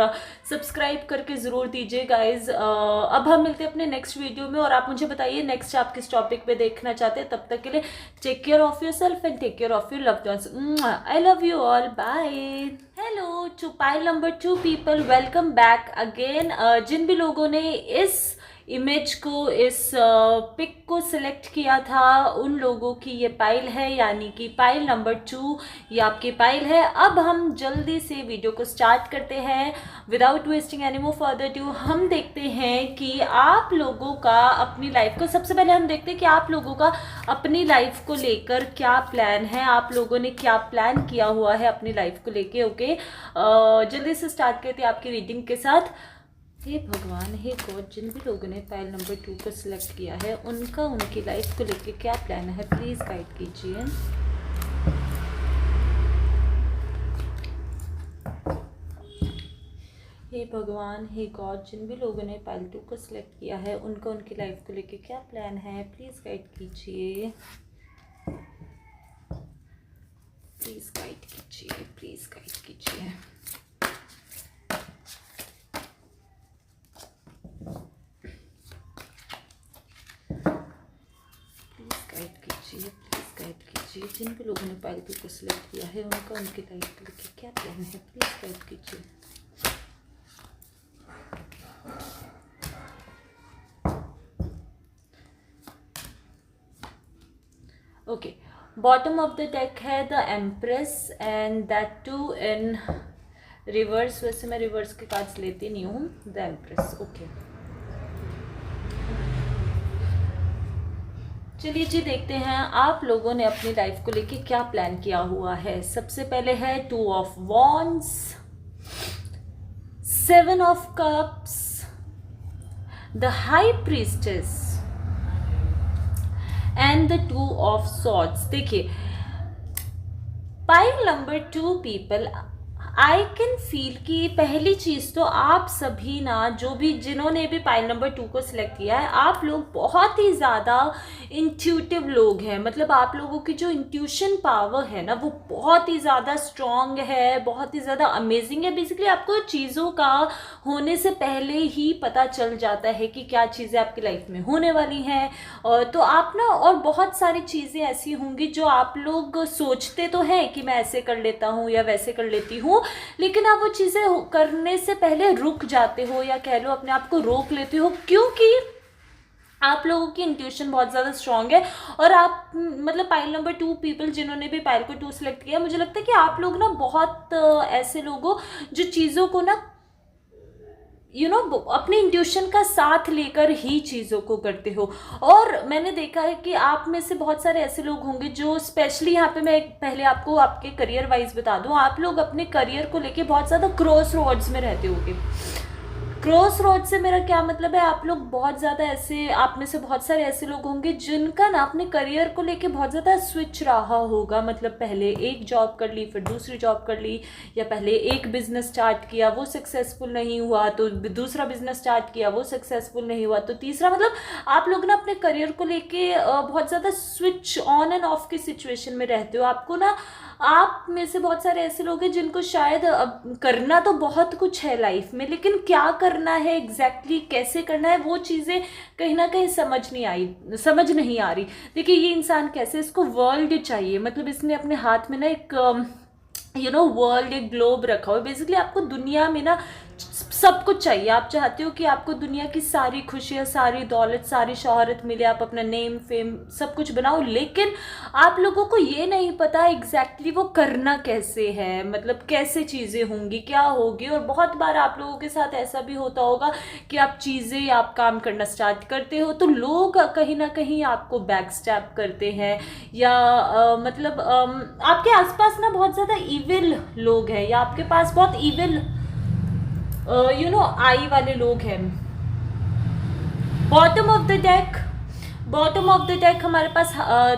सब्सक्राइब करके ज़रूर दीजिए गाइज। अब हम मिलते हैं अपने नेक्स्ट वीडियो में और आप मुझे बताइए नेक्स्ट आप किस टॉपिक पे देखना चाहते हैं। तब तक के लिए take care of yourself and take care of your loved ones. I love you all, bye. Hello to pile number 2 people, welcome back again. जिन भी लोगों ने इस इमेज को, इस पिक को सिलेक्ट किया था, उन लोगों की ये पाइल है, यानी कि पाइल नंबर 2 ये आपकी पाइल है। अब हम जल्दी से वीडियो को स्टार्ट करते हैं without wasting any more further due. हम देखते हैं कि आप लोगों का अपनी लाइफ को, सबसे पहले हम देखते हैं कि आप लोगों का अपनी लाइफ को लेकर क्या प्लान है, आप लोगों ने क्या प्लान किया हुआ है अपनी लाइफ को लेके। ओके, जल्दी से स्टार्ट करते हैं आपकी रीडिंग के साथ। हे भगवान, हे गॉड, जिन भी लोगों ने पाइल नंबर 2 को सिलेक्ट किया है उनका उनकी लाइफ को लेके क्या प्लान है, प्लीज़ गाइड कीजिए। हे भगवान, हे गॉड, जिन भी लोगों ने पाइल 2 को सिलेक्ट किया है उनका उनकी लाइफ को लेके क्या प्लान है, प्लीज़ गाइड कीजिए, प्लीज़ गाइड कीजिए, प्लीज़ गाइड कीजिए। प्लीज़ गाइड कीजिए, जिन भी लोगों ने पाइल 2 को सिलेक्ट किया है उनका उनकी लाइफ को लेके क्या प्लान है, प्लीज़ गाइड कीजिए। Okay, bottom of the deck है the empress and that too in reverse. वैसे मैं रिवर्स के कार्ड्स लेती नहीं हूँ। The empress, okay. चलिए जी, देखते हैं आप लोगों ने अपनी लाइफ को लेके क्या प्लान किया हुआ है। सबसे पहले है 2 of wands, 7 of cups, the high priestess and the 2 of swords. देखिए, pile number 2 people, I can feel कि पहली चीज़ तो आप सभी ना, जो भी जिन्होंने भी पाइल नंबर 2 को सिलेक्ट किया है, आप लोग बहुत ही ज़्यादा इंट्यूटिव लोग हैं। मतलब आप लोगों की जो इंट्यूशन पावर है ना, वो बहुत ही ज़्यादा स्ट्रॉन्ग है, बहुत ही ज़्यादा अमेजिंग है। बेसिकली आपको चीज़ों का होने से पहले ही पता चल जाता है कि क्या चीज़ें आपकी लाइफ में होने वाली हैं। और तो आप ना, और बहुत सारी चीज़ें ऐसी होंगी जो आप लोग सोचते तो हैं कि मैं ऐसे कर लेता हूँ या वैसे कर लेती हूँ, लेकिन आप वो चीज़ें करने से पहले रुक जाते हो, या कह लो अपने आप को रोक लेते हो, क्योंकि आप लोगों की इंट्यूशन बहुत ज़्यादा स्ट्रांग है। और आप, मतलब पाइल नंबर 2 पीपल जिन्होंने भी पाइल को 2 सिलेक्ट किया, मुझे लगता है कि आप लोग ना बहुत ऐसे लोग हो जो चीज़ों को ना अपने इंट्यूशन का साथ लेकर ही चीज़ों को करते हो। और मैंने देखा है कि आप में से बहुत सारे ऐसे लोग होंगे जो, स्पेशली यहाँ पे मैं पहले आपको आपके करियर वाइज बता दूँ, आप लोग अपने करियर को लेके बहुत ज़्यादा क्रॉस रोड्स में रहते होंगे। क्रॉस रोड से मेरा क्या मतलब है, आप लोग बहुत ज़्यादा ऐसे, आप में से बहुत सारे ऐसे लोग होंगे जिनका ना अपने करियर को लेके बहुत ज़्यादा स्विच रहा होगा। मतलब पहले एक जॉब कर ली, फिर दूसरी जॉब कर ली, या पहले एक बिज़नेस स्टार्ट किया, वो सक्सेसफुल नहीं हुआ, तो दूसरा बिज़नेस स्टार्ट किया, वो सक्सेसफुल नहीं हुआ, तो तीसरा। मतलब आप लोग ना अपने करियर को लेके बहुत ज़्यादा स्विच ऑन एंड ऑफ की सिचुएशन में रहते हो। आपको ना, आप में से बहुत सारे ऐसे लोग हैं जिनको शायद अब करना तो बहुत कुछ है लाइफ में, लेकिन क्या करना है एग्जैक्टली, कैसे करना है, वो चीज़ें कहीं ना कहीं समझ नहीं आ रही। देखिए, ये इंसान कैसे, इसको वर्ल्ड चाहिए। मतलब इसने अपने हाथ में ना एक वर्ल्ड, एक ग्लोब रखा हुआ है। बेसिकली आपको दुनिया में ना सब कुछ चाहिए, आप चाहते हो कि आपको दुनिया की सारी खुशियाँ, सारी दौलत, सारी शोहरत मिले, आप अपना नेम फेम सब कुछ बनाओ, लेकिन आप लोगों को ये नहीं पता एग्जैक्टली वो करना कैसे है, मतलब कैसे चीज़ें होंगी, क्या होगी। और बहुत बार आप लोगों के साथ ऐसा भी होता होगा कि आप काम करना स्टार्ट करते हो तो लोग कहीं ना कहीं आपको बैक स्टैप करते हैं, या मतलब आपके आसपास ना बहुत ज़्यादा इविल लोग हैं, या आपके पास बहुत इविल आई वाले लोग हैं। Bottom of the deck, bottom of the deck हमारे पास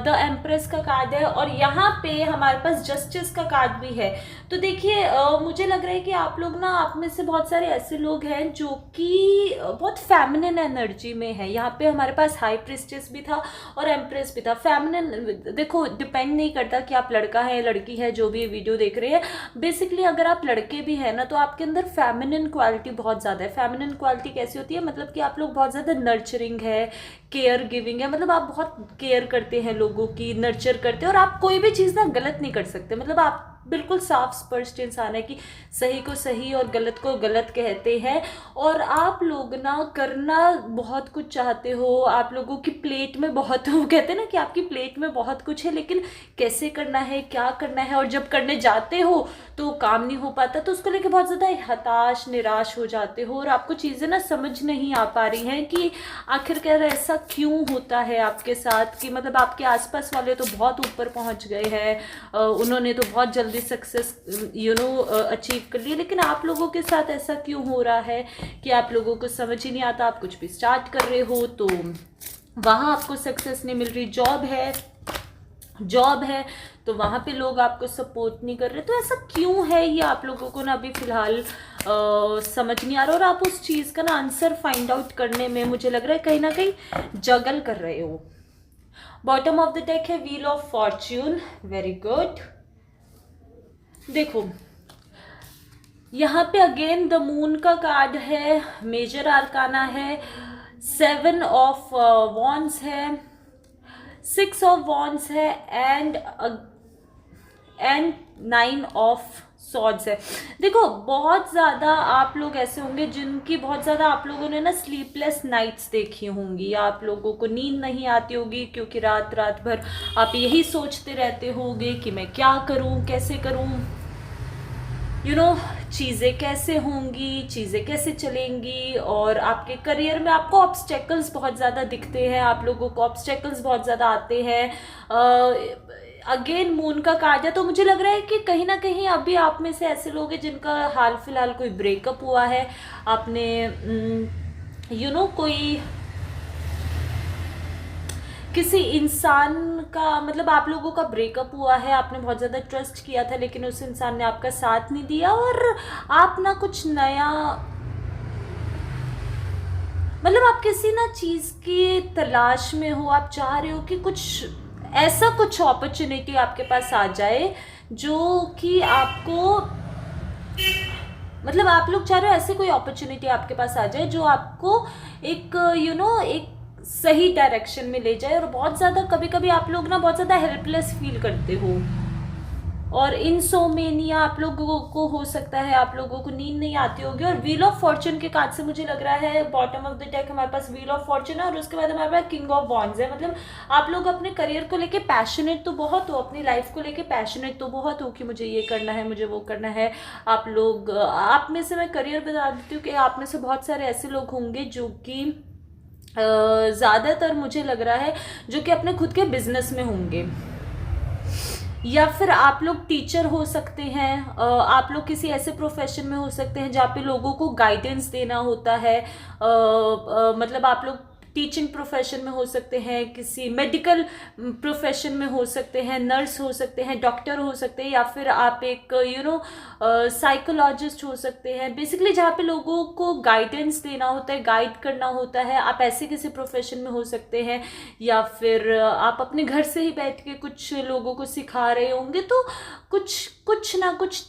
द एम्प्रेस का कार्ड है, और यहाँ पे हमारे पास जस्टिस का कार्ड भी है। तो देखिए मुझे लग रहा है कि आप लोग ना, आप में से बहुत सारे ऐसे लोग हैं जो कि बहुत फेमिनिन एनर्जी में है। यहाँ पे हमारे पास हाई प्रिस्टेस भी था और एम्प्रेस भी था। फेमिनिन देखो डिपेंड नहीं करता कि आप लड़का है लड़की है, जो भी ये वीडियो देख रहे हैं, बेसिकली अगर आप लड़के भी हैं ना तो आपके अंदर फेमिनिन क्वालिटी बहुत ज़्यादा है। फेमिनिन क्वालिटी कैसी होती है, मतलब कि आप लोग बहुत ज़्यादा नर्चरिंग है, केयर गिविंग है, मतलब आप बहुत केयर करते हैं लोगों की, नर्चर करते हैं, और आप कोई भी चीज़ ना गलत नहीं कर सकते। मतलब आप बिल्कुल साफ स्पष्ट इंसान है कि सही को सही और गलत को गलत कहते हैं। और आप लोग ना करना बहुत कुछ चाहते हो, आप लोगों की प्लेट में बहुत, वो कहते हैं ना कि आपकी प्लेट में बहुत कुछ है, लेकिन कैसे करना है, क्या करना है, और जब करने जाते हो तो काम नहीं हो पाता, तो उसको लेके बहुत ज़्यादा हताश निराश हो जाते हो, और आपको चीज़ें ना समझ नहीं आ पा रही हैं कि आखिरकार ऐसा क्यों होता है आपके साथ। कि मतलब आपके आसपास वाले तो बहुत ऊपर पहुंच गए हैं, उन्होंने तो बहुत जल्दी सक्सेस अचीव कर ली, लेकिन आप लोगों के साथ ऐसा क्यों हो रहा है कि आप लोगों को समझ ही नहीं आता। आप कुछ भी स्टार्ट कर रहे हो तो वहाँ आपको सक्सेस नहीं मिल रही, जॉब है तो वहाँ पे लोग आपको सपोर्ट नहीं कर रहे। तो ऐसा क्यों है ये आप लोगों को ना अभी फिलहाल समझ नहीं आ रहा, और आप उस चीज़ का ना आंसर फाइंड आउट करने में मुझे लग रहा है कहीं ना कहीं जगल कर रहे हो। बॉटम ऑफ द डेक है wheel of Fortune, very good. देखो यहाँ पे अगेन द मून का कार्ड है, मेजर आर्काना है, 7 ऑफ वॉन्ड्स है, 6 ऑफ वॉन्ड्स है, एंड 9 ऑफ सॉर्ड्स है। देखो बहुत ज़्यादा आप लोग ऐसे होंगे जिनकी बहुत ज़्यादा आप लोगों ने ना स्लीपलेस नाइट्स देखी होंगी, या आप लोगों को नींद नहीं आती होगी, क्योंकि रात भर आप यही सोचते रहते होंगे कि मैं क्या करूं, कैसे करूं, चीज़ें कैसे होंगी, चीज़ें कैसे चलेंगी। और आपके करियर में आपको ऑब्स्टेकल्स बहुत ज़्यादा दिखते हैं, आप लोगों को ऑब्स्टेकल्स बहुत ज़्यादा आते हैं। अगेन मून का कार्ड है, तो मुझे लग रहा है कि कहीं ना कहीं अभी आप में से ऐसे लोग हैं जिनका हाल फिलहाल कोई ब्रेकअप हुआ है, आपने कोई किसी इंसान का, मतलब आप लोगों का ब्रेकअप हुआ है, आपने बहुत ज़्यादा ट्रस्ट किया था लेकिन उस इंसान ने आपका साथ नहीं दिया, और आप ना कुछ नया, मतलब आप किसी ना चीज़ की तलाश में हो, आप चाह रहे हो कि कुछ अपॉर्चुनिटी आपके पास आ जाए जो कि आपको, मतलब आप लोग चाह रहे हो ऐसे कोई अपॉर्चुनिटी आपके पास आ जाए जो आपको एक एक सही डायरेक्शन में ले जाए। और बहुत ज़्यादा कभी कभी आप लोग ना बहुत ज़्यादा हेल्पलेस फील करते हो, और इंसोमेनिया आप लोगों को हो सकता है, आप लोगों को नींद नहीं आती होगी। और व्हील ऑफ फॉर्चून के कार्ड से मुझे लग रहा है बॉटम ऑफ द डेक हमारे पास व्हील ऑफ फॉर्चून है, और उसके बाद हमारे पास किंग ऑफ वॉन्ड्स है। मतलब आप लोग अपने करियर को लेके पैशनेट तो बहुत हो, अपनी लाइफ को लेके पैशनेट तो बहुत हो कि मुझे ये करना है, मुझे वो करना है। आप में से मैं करियर बता देती हूँ कि आप में से बहुत सारे ऐसे लोग होंगे जो कि ज़्यादातर मुझे लग रहा है जो कि अपने खुद के बिजनेस में होंगे, या फिर आप लोग टीचर हो सकते हैं, आप लोग किसी ऐसे प्रोफेशन में हो सकते हैं जहाँ पे लोगों को गाइडेंस देना होता है। मतलब आप लोग टीचिंग प्रोफेशन में हो सकते हैं, किसी मेडिकल प्रोफेशन में हो सकते हैं, नर्स हो सकते हैं, डॉक्टर हो सकते हैं, या फिर आप एक साइकोलॉजिस्ट हो सकते हैं। बेसिकली जहाँ पे लोगों को गाइडेंस देना होता है, गाइड करना होता है, आप ऐसे किसी प्रोफेशन में हो सकते हैं। या फिर आप अपने घर से ही बैठ के कुछ लोगों को सिखा रहे होंगे, तो कुछ ना कुछ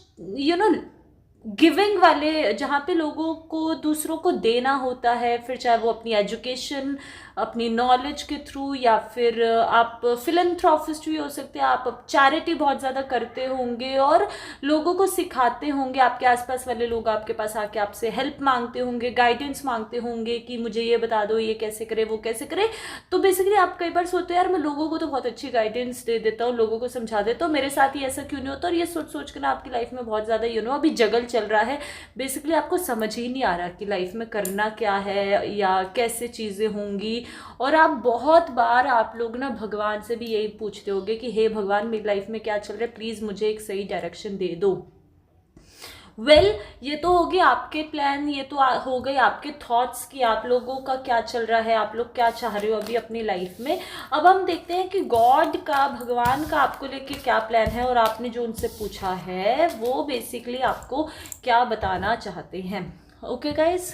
गिविंग वाले, जहाँ पे लोगों को दूसरों को देना होता है, फिर चाहे वो अपनी एजुकेशन अपनी नॉलेज के थ्रू, या फिर आप फिलैंथ्रोपिस्ट भी हो सकते हैं, आप चैरिटी बहुत ज़्यादा करते होंगे और लोगों को सिखाते होंगे, आपके आसपास वाले लोग आपके पास आके आपसे हेल्प मांगते होंगे, गाइडेंस मांगते होंगे कि मुझे ये बता दो, ये कैसे करे, वो कैसे करे। तो बेसिकली आप कई बार सोचते हो यार मैं लोगों को तो बहुत अच्छी गाइडेंस दे देता हूँ, लोगों को समझा देता हूँ, मेरे साथ ही ऐसा क्यों नहीं होता। और ये सोच सोच कर ना आपकी लाइफ में बहुत ज़्यादा अभी जगल चल रहा है। बेसिकली आपको समझ ही नहीं आ रहा कि लाइफ में करना क्या है या कैसे चीज़ें होंगी। और आप बहुत बार आप लोग ना भगवान से भी यही पूछते होगे कि हे भगवान, मेरी लाइफ में क्या चल रहा है, प्लीज़ मुझे एक सही डायरेक्शन दे दो। ये तो हो गए आपके प्लान, ये तो हो गए आपके थॉट्स कि आप लोगों का क्या चल रहा है, आप लोग क्या चाह रहे हो अभी अपनी लाइफ में। अब हम देखते हैं कि गॉड का, भगवान का आपको लेके क्या प्लान है और आपने जो उनसे पूछा है वो बेसिकली आपको क्या बताना चाहते हैं। Okay guys,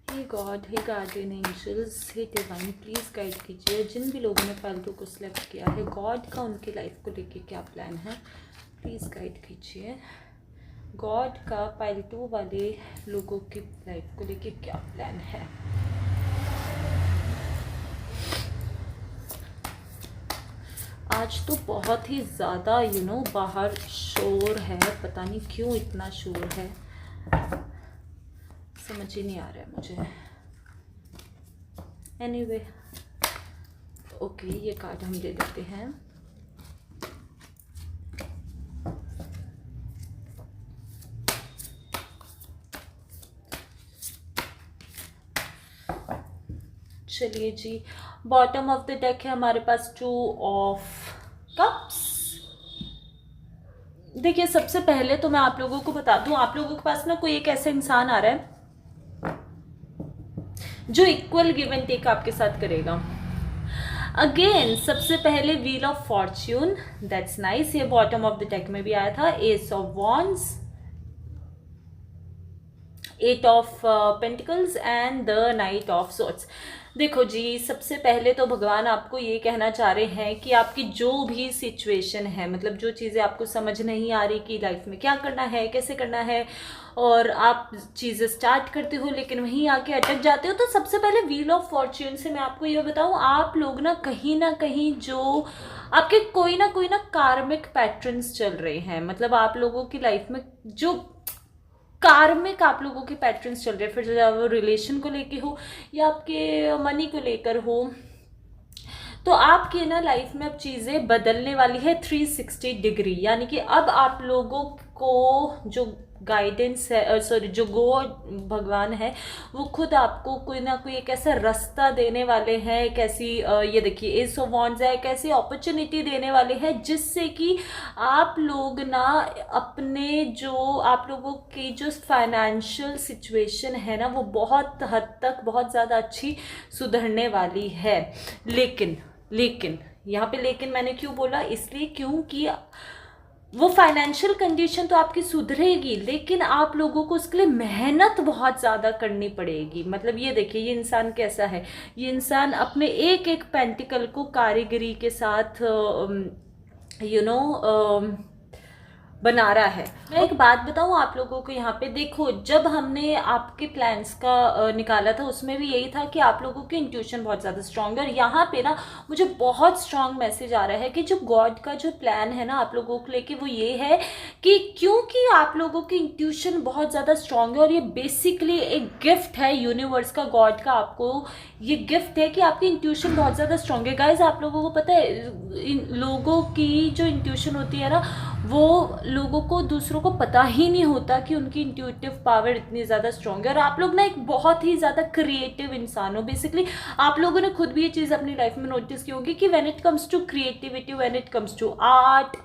hey God, hey guardian angels, hey divine, please guide कीजिए जिन भी लोगों ने फालतू को सिलेक्ट किया है, गॉड का उनकी लाइफ को लेके क्या प्लान है, प्लीज़ गाइड कीजिए। गॉड का पालतू वाले लोगों की लाइफ को लेके क्या प्लान है। आज तो बहुत ही ज़्यादा बाहर शोर है, पता नहीं क्यों इतना शोर है, समझ ही नहीं आ रहा है मुझे। एनीवे, ओके, ये कार्ड हम ले लेते हैं। चलिए जी, बॉटम ऑफ द डेक है हमारे पास 2 ऑफ कप्स। देखिए, सबसे पहले तो मैं आप लोगों को बता दूं, आप लोगों के पास ना कोई एक ऐसा इंसान आ रहा है जो इक्वल गिव एंड टेक आपके साथ करेगा। अगेन, सबसे पहले wheel of Fortune, that's nice, ये बॉटम ऑफ द डेक में भी आया था। S of wands, 8 of pentacles and the knight of swords. देखो जी, सबसे पहले तो भगवान आपको ये कहना चाह रहे हैं कि आपकी जो भी सिचुएशन है, मतलब जो चीज़ें आपको समझ नहीं आ रही कि लाइफ में क्या करना है, कैसे करना है, और आप चीज़ें स्टार्ट करते हो लेकिन वहीं आके अटक जाते हो, तो सबसे पहले व्हील ऑफ फॉर्च्यून से मैं आपको ये बताऊं, आप लोग ना कहीं जो आपके कोई ना कार्मिक पैटर्न्स चल रहे हैं, मतलब आप लोगों की लाइफ में जो कार्मिक आप लोगों के पैटर्न्स चल रहे हैं, फिर चाहे वो रिलेशन को लेके हो या आपके मनी को लेकर हो, तो आपकी ना लाइफ में अब चीज़ें बदलने वाली है 360 डिग्री। यानी कि अब आप लोगों को जो गाइडेंस है, सॉरी, जो गॉड भगवान है, वो खुद आपको कोई ना कोई एक ऐसा रास्ता देने वाले हैं, एक ऐसी ये देखिए एस ऑफ वॉन्ड्स है, एक ऐसी अपॉर्चुनिटी देने वाले हैं जिससे कि आप लोग ना अपने जो आप लोगों की जो फाइनेंशियल सिचुएशन है ना, वो बहुत हद तक बहुत ज़्यादा अच्छी सुधरने वाली है। लेकिन यहाँ पे लेकिन मैंने क्यों बोला, इसलिए क्योंकि वो फाइनेंशियल कंडीशन तो आपकी सुधरेगी, लेकिन आप लोगों को उसके लिए मेहनत बहुत ज़्यादा करनी पड़ेगी। मतलब ये देखिए, ये इंसान कैसा है, ये इंसान अपने एक एक पेंटिकल को कारीगरी के साथ बना रहा है। मैं एक बात बताऊं आप लोगों को, यहाँ पे देखो, जब हमने आपके प्लान्स का निकाला था उसमें भी यही था कि आप लोगों की इंट्यूशन बहुत ज़्यादा स्ट्रांग है। और यहाँ पे ना मुझे बहुत स्ट्रांग मैसेज आ रहा है कि जो गॉड का जो प्लान है ना आप लोगों को लेके, वो ये है कि क्योंकि आप लोगों की इंट्यूशन बहुत ज़्यादा स्ट्रांग है और ये बेसिकली एक गिफ्ट है यूनिवर्स का, गॉड का आपको ये गिफ्ट है कि आपकी इंट्यूशन बहुत ज़्यादा स्ट्रांग है। गाइज, आप लोगों को पता है, इन लोगों की जो इंट्यूशन होती है ना, वो लोगों को, दूसरों को पता ही नहीं होता कि उनकी इंट्यूटिव पावर इतनी ज़्यादा स्ट्रांग है। और आप लोग ना एक बहुत ही ज़्यादा क्रिएटिव इंसान हो। बेसिकली आप लोगों ने खुद भी ये चीज़ अपनी लाइफ में नोटिस की होगी कि when it comes to creativity, when it comes to art,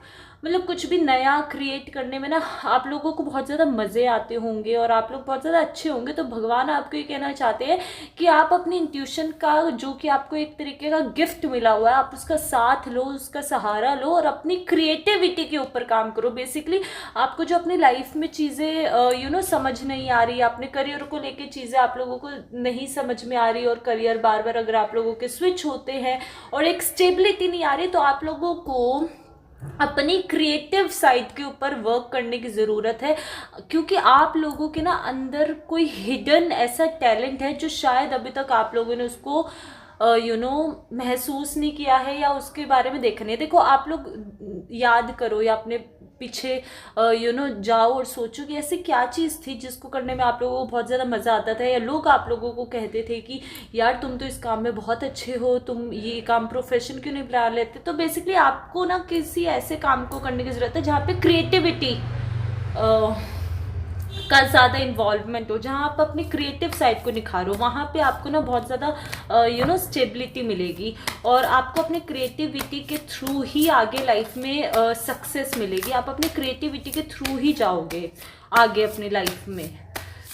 मतलब कुछ भी नया क्रिएट करने में ना आप लोगों को बहुत ज़्यादा मज़े आते होंगे और आप लोग बहुत ज़्यादा अच्छे होंगे। तो भगवान आपको ये कहना चाहते हैं कि आप अपनी इंट्यूशन का, जो कि आपको एक तरीके का गिफ्ट मिला हुआ है, आप उसका साथ लो, उसका सहारा लो और अपनी क्रिएटिविटी के ऊपर काम करो। बेसिकली आपको जो अपनी लाइफ में चीज़ें समझ नहीं आ रही, अपने करियर को लेके चीज़ें आप लोगों को नहीं समझ में आ रही और करियर बार बार अगर आप लोगों के स्विच होते हैं और एक स्टेबिलिटी नहीं आ रही, तो आप लोगों को अपनी क्रिएटिव साइड के ऊपर वर्क करने की ज़रूरत है, क्योंकि आप लोगों के ना अंदर कोई हिडन ऐसा टैलेंट है जो शायद अभी तक आप लोगों ने उसको महसूस नहीं किया है या उसके बारे में देखा नहीं है। देखो, आप लोग याद करो या अपने पीछे जाओ और सोचो कि ऐसी क्या चीज़ थी जिसको करने में आप लोगों को बहुत ज़्यादा मज़ा आता था, या लोग आप लोगों को कहते थे कि यार तुम तो इस काम में बहुत अच्छे हो, तुम ये काम प्रोफेशन क्यों नहीं बना लेते। तो बेसिकली आपको ना किसी ऐसे काम को करने की ज़रूरत है जहाँ पे क्रिएटिविटी का ज़्यादा इन्वॉल्वमेंट हो, जहाँ आप अपनी क्रिएटिव साइड को निखारो। वहाँ पे आपको ना बहुत ज़्यादा स्टेबिलिटी मिलेगी, और आपको अपने क्रिएटिविटी के थ्रू ही आगे लाइफ में सक्सेस मिलेगी। आप अपनी क्रिएटिविटी के थ्रू ही जाओगे आगे अपनी लाइफ में।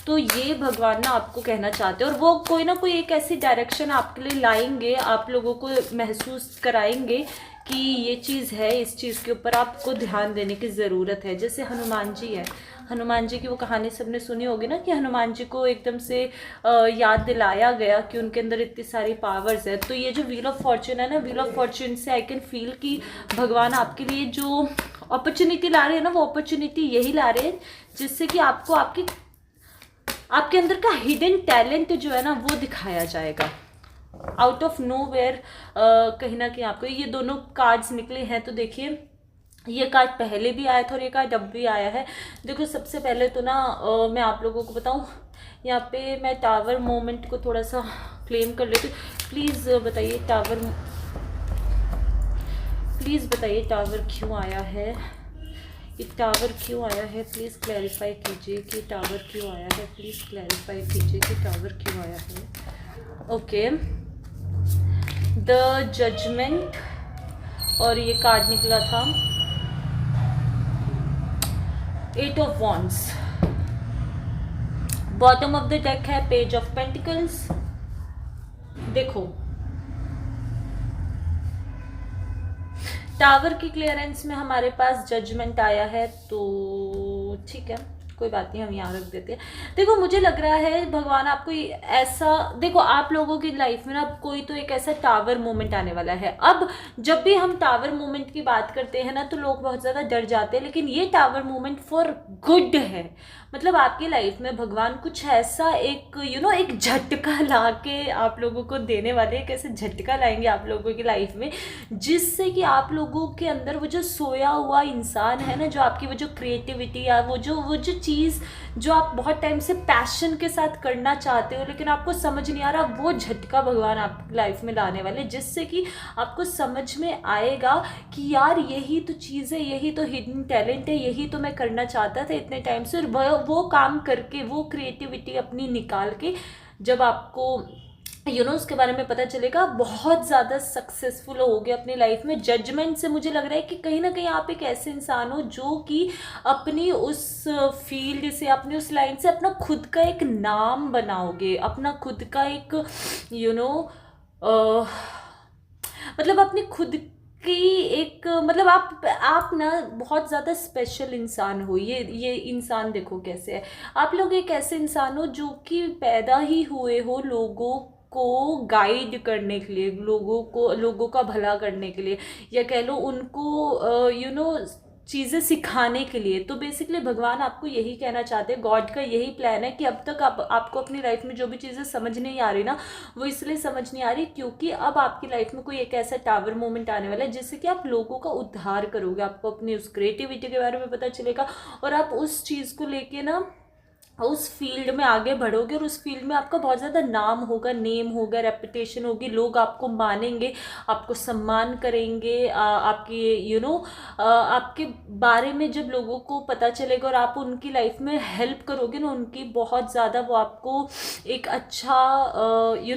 तो ये भगवान ना आपको कहना चाहते हैं, और वो कोई ना कोई एक ऐसी डायरेक्शन आपके लिए लाएंगे, आप लोगों को महसूस कराएंगे कि ये चीज़ है, इस चीज़ के ऊपर आपको ध्यान देने की ज़रूरत है। जैसे हनुमान जी है, हनुमान जी की वो कहानी सबने सुनी होगी ना, कि हनुमान जी को एकदम से याद दिलाया गया कि उनके अंदर इतनी सारी पावर्स है। तो ये जो व्हील ऑफ फॉर्च्यून है ना, व्हील ऑफ फॉर्च्यून से आई कैन फील कि भगवान आपके लिए जो अपॉर्चुनिटी ला रहे हैं ना, वो अपॉर्चुनिटी यही ला रहे हैं जिससे कि आपको आपके अंदर का हिडन टैलेंट जो है ना वो दिखाया जाएगा आउट ऑफ नो वेयर। कहीं ना कहीं आपको ये दोनों कार्ड्स निकले हैं, तो देखिए ये कार्ड पहले भी आया था और ये कार्ड अब भी आया है। देखो, सबसे पहले तो ना मैं आप लोगों को बताऊं, यहाँ पे मैं टावर मोमेंट को थोड़ा सा क्लेम कर लेती हूँ। प्लीज़ बताइए टावर क्यों आया है, ये टावर क्यों आया है, प्लीज़ क्लैरिफाई कीजिए कि टावर क्यों आया है, प्लीज़ क्लैरिफाई कीजिए कि टावर क्यों आया है। ओके, द जजमेंट, और ये कार्ड निकला था 8 of wands. Bottom of the deck है पेज ऑफ पेंटिकल्स। देखो, टावर की क्लियरेंस में हमारे पास जजमेंट आया है, तो ठीक है, कोई बात नहीं, हम यहाँ रख देते हैं। देखो, मुझे लग रहा है भगवान आपको ऐसा, देखो आप लोगों की लाइफ में ना कोई तो एक ऐसा टावर मोमेंट आने वाला है। अब जब भी हम टावर मोमेंट की बात करते हैं ना, तो लोग बहुत ज़्यादा डर जाते हैं, लेकिन ये टावर मोमेंट फॉर गुड है। मतलब आपकी लाइफ में भगवान कुछ ऐसा एक एक झटका ला के आप लोगों को देने वाले, एक ऐसे झटका लाएंगे आप लोगों की लाइफ में, जिससे कि आप लोगों के अंदर वो जो सोया हुआ इंसान है ना, जो आपकी वो जो क्रिएटिविटी या वो जो चीज़ जो आप बहुत टाइम से पैशन के साथ करना चाहते हो लेकिन आपको समझ नहीं आ रहा, वो झटका भगवान आपकी लाइफ में लाने वाले, जिससे कि आपको समझ में आएगा कि यार यही तो चीज़ है, यही तो हिडन टैलेंट है, यही तो मैं करना चाहता था इतने टाइम से। और वो काम करके, वो क्रिएटिविटी अपनी निकाल के जब आपको उसके बारे में पता चलेगा, बहुत ज़्यादा सक्सेसफुल होगे अपनी लाइफ में। जजमेंट से मुझे लग रहा है कि कहीं ना कहीं आप एक ऐसे इंसान हो जो कि अपनी उस फील्ड से, अपनी उस लाइन से अपना खुद का एक नाम बनाओगे, अपना खुद का एक मतलब अपनी खुद की एक, मतलब आप ना बहुत ज़्यादा स्पेशल इंसान हो। ये इंसान देखो कैसे है, आप लोग एक ऐसे इंसान हो जो कि पैदा ही हुए हो लोगों को गाइड करने के लिए, लोगों का भला करने के लिए, या कह लो उनको चीज़ें सिखाने के लिए। तो बेसिकली भगवान आपको यही कहना चाहते हैं, गॉड का यही प्लान है कि अब तक आपको अपनी लाइफ में जो भी चीज़ें समझ नहीं आ रही ना, वो इसलिए समझ नहीं आ रही क्योंकि अब आपकी लाइफ में कोई एक ऐसा टावर मोमेंट आने वाला है जिससे कि आप लोगों का उद्धार करोगे, आपको अपनी उस क्रिएटिविटी के बारे में पता चलेगा और आप उस चीज़ को लेके ना उस फील्ड में आगे बढ़ोगे और उस फील्ड में आपका बहुत ज़्यादा नाम होगा, नेम होगा, रेपुटेशन होगी, लोग आपको मानेंगे, आपको सम्मान करेंगे। आपकी आपके बारे में जब लोगों को पता चलेगा और आप उनकी लाइफ में हेल्प करोगे ना उनकी, बहुत ज़्यादा वो आपको एक अच्छा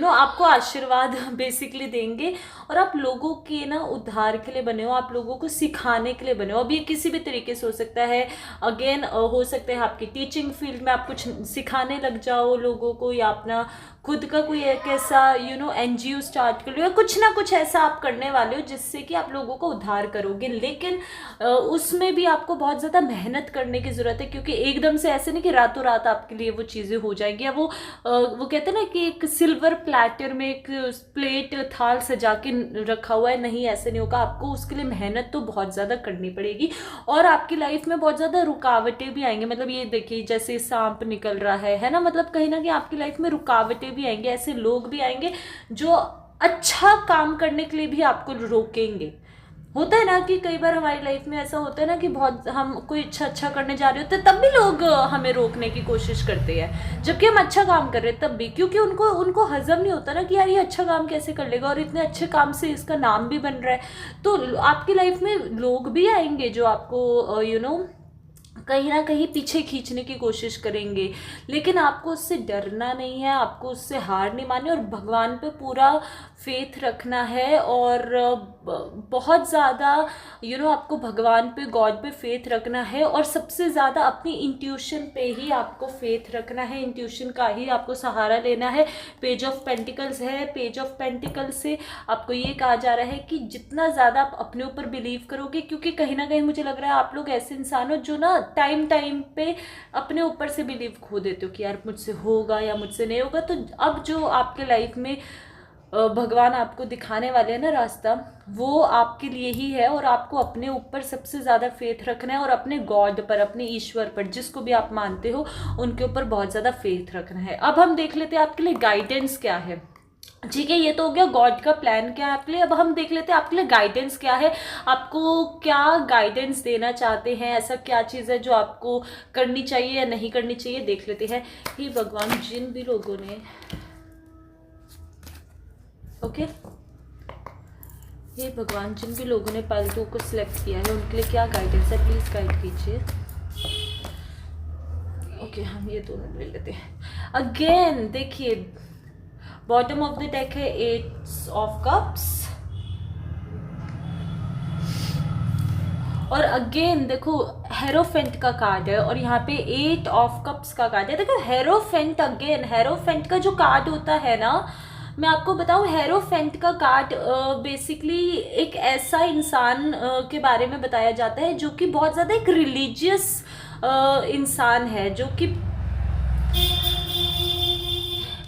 आपको आशीर्वाद बेसिकली देंगे और आप लोगों के ना उद्धार के लिए बने हो, आप लोगों को सिखाने के लिए बने हो। अब ये किसी भी तरीके से हो सकता है, अगेन हो सकता है आपकी टीचिंग फील्ड में आप कुछ सिखाने लग जाओ लोगों को, या अपना खुद का कोई एक ऐसा NGO स्टार्ट कर लो, या कुछ ना कुछ ऐसा आप करने वाले हो जिससे कि आप लोगों को उद्धार करोगे। लेकिन उसमें भी आपको बहुत ज़्यादा मेहनत करने की ज़रूरत है, क्योंकि एकदम से ऐसे नहीं कि रातों रात आपके लिए वो चीज़ें हो जाएंगी। या वो कहते हैं ना कि एक सिल्वर प्लेटर में एक प्लेट थाल सजा के रखा हुआ है, नहीं ऐसे नहीं होगा। आपको उसके लिए मेहनत तो बहुत ज़्यादा करनी पड़ेगी, और आपकी लाइफ में बहुत ज़्यादा रुकावटें भी आएंगी। मतलब ये देखिए, जैसे सांप निकल रहा है ना, मतलब कहीं ना कहीं आपकी लाइफ में रुकावटें भी आएंगे, ऐसे लोग भी आएंगे जो अच्छा काम करने के लिए भी आपको रोकेंगे। होता है ना कि कई बार हमारी लाइफ में ऐसा होता है ना कि बहुत हम कोई अच्छा करने जा रहे होते हैं, तब भी लोग हमें रोकने की कोशिश करते हैं, जबकि हम अच्छा काम कर रहे हैं तब भी, क्योंकि उनको हजम नहीं होता ना कि यार ये अच्छा काम कैसे कर लेगा, और इतने अच्छे काम से इसका नाम भी बन रहा है। तो आपकी लाइफ में लोग भी आएंगे जो आपको कहीं ना कहीं पीछे खींचने की कोशिश करेंगे, लेकिन आपको उससे डरना नहीं है, आपको उससे हार नहीं माननी, और भगवान पे पूरा फेथ रखना है। और बहुत ज़्यादा आपको भगवान पे, गॉड पे फेथ रखना है, और सबसे ज़्यादा अपनी इंट्यूशन पे ही आपको फेथ रखना है, इंट्यूशन का ही आपको सहारा लेना है। पेज ऑफ पेंटिकल्स है, पेज ऑफ पेंटिकल्स से आपको ये कहा जा रहा है कि जितना ज़्यादा आप अपने ऊपर बिलीव करोगे, क्योंकि कहीं ना कहीं मुझे लग रहा है आप लोग ऐसे इंसान हो जो ना टाइम पे अपने ऊपर से बिलीव खो देते हो कि यार मुझसे होगा या मुझसे नहीं होगा। तो अब जो आपके लाइफ में भगवान आपको दिखाने वाले हैं ना रास्ता, वो आपके लिए ही है, और आपको अपने ऊपर सबसे ज़्यादा फेथ रखना है, और अपने गॉड पर, अपने ईश्वर पर, जिसको भी आप मानते हो उनके ऊपर बहुत ज़्यादा फेथ रखना है। अब हम देख लेते हैं आपके लिए गाइडेंस क्या है। ठीक है, ये तो हो गया गॉड का प्लान क्या है आपके लिए। अब हम देख लेते हैं आपके लिए गाइडेंस क्या है, आपको क्या गाइडेंस देना चाहते हैं, ऐसा क्या चीज़ है जो आपको करनी चाहिए या नहीं करनी चाहिए, देख लेते हैं। हे भगवान, जिन भी लोगों ने हे भगवान, जिन भी लोगों ने पाइल 2 को सिलेक्ट किया है उनके लिए क्या गाइडेंस है, प्लीज़ गाइड कीजिए। हम ये दोनों ले लेते हैं। अगेन देखिए, बॉटम ऑफ द डेक है 8 ऑफ कप्स, और अगेन देखो हेरोफेंट का कार्ड है, और यहाँ पे 8 ऑफ कप्स का कार्ड है। देखो हेरोफेंट, अगेन हेरोफेंट का जो कार्ड होता है ना, मैं आपको बताऊं, हेरोफेंट का कार्ड बेसिकली एक ऐसा इंसान के बारे में बताया जाता है जो कि बहुत ज़्यादा एक रिलीजियस इंसान है, जो कि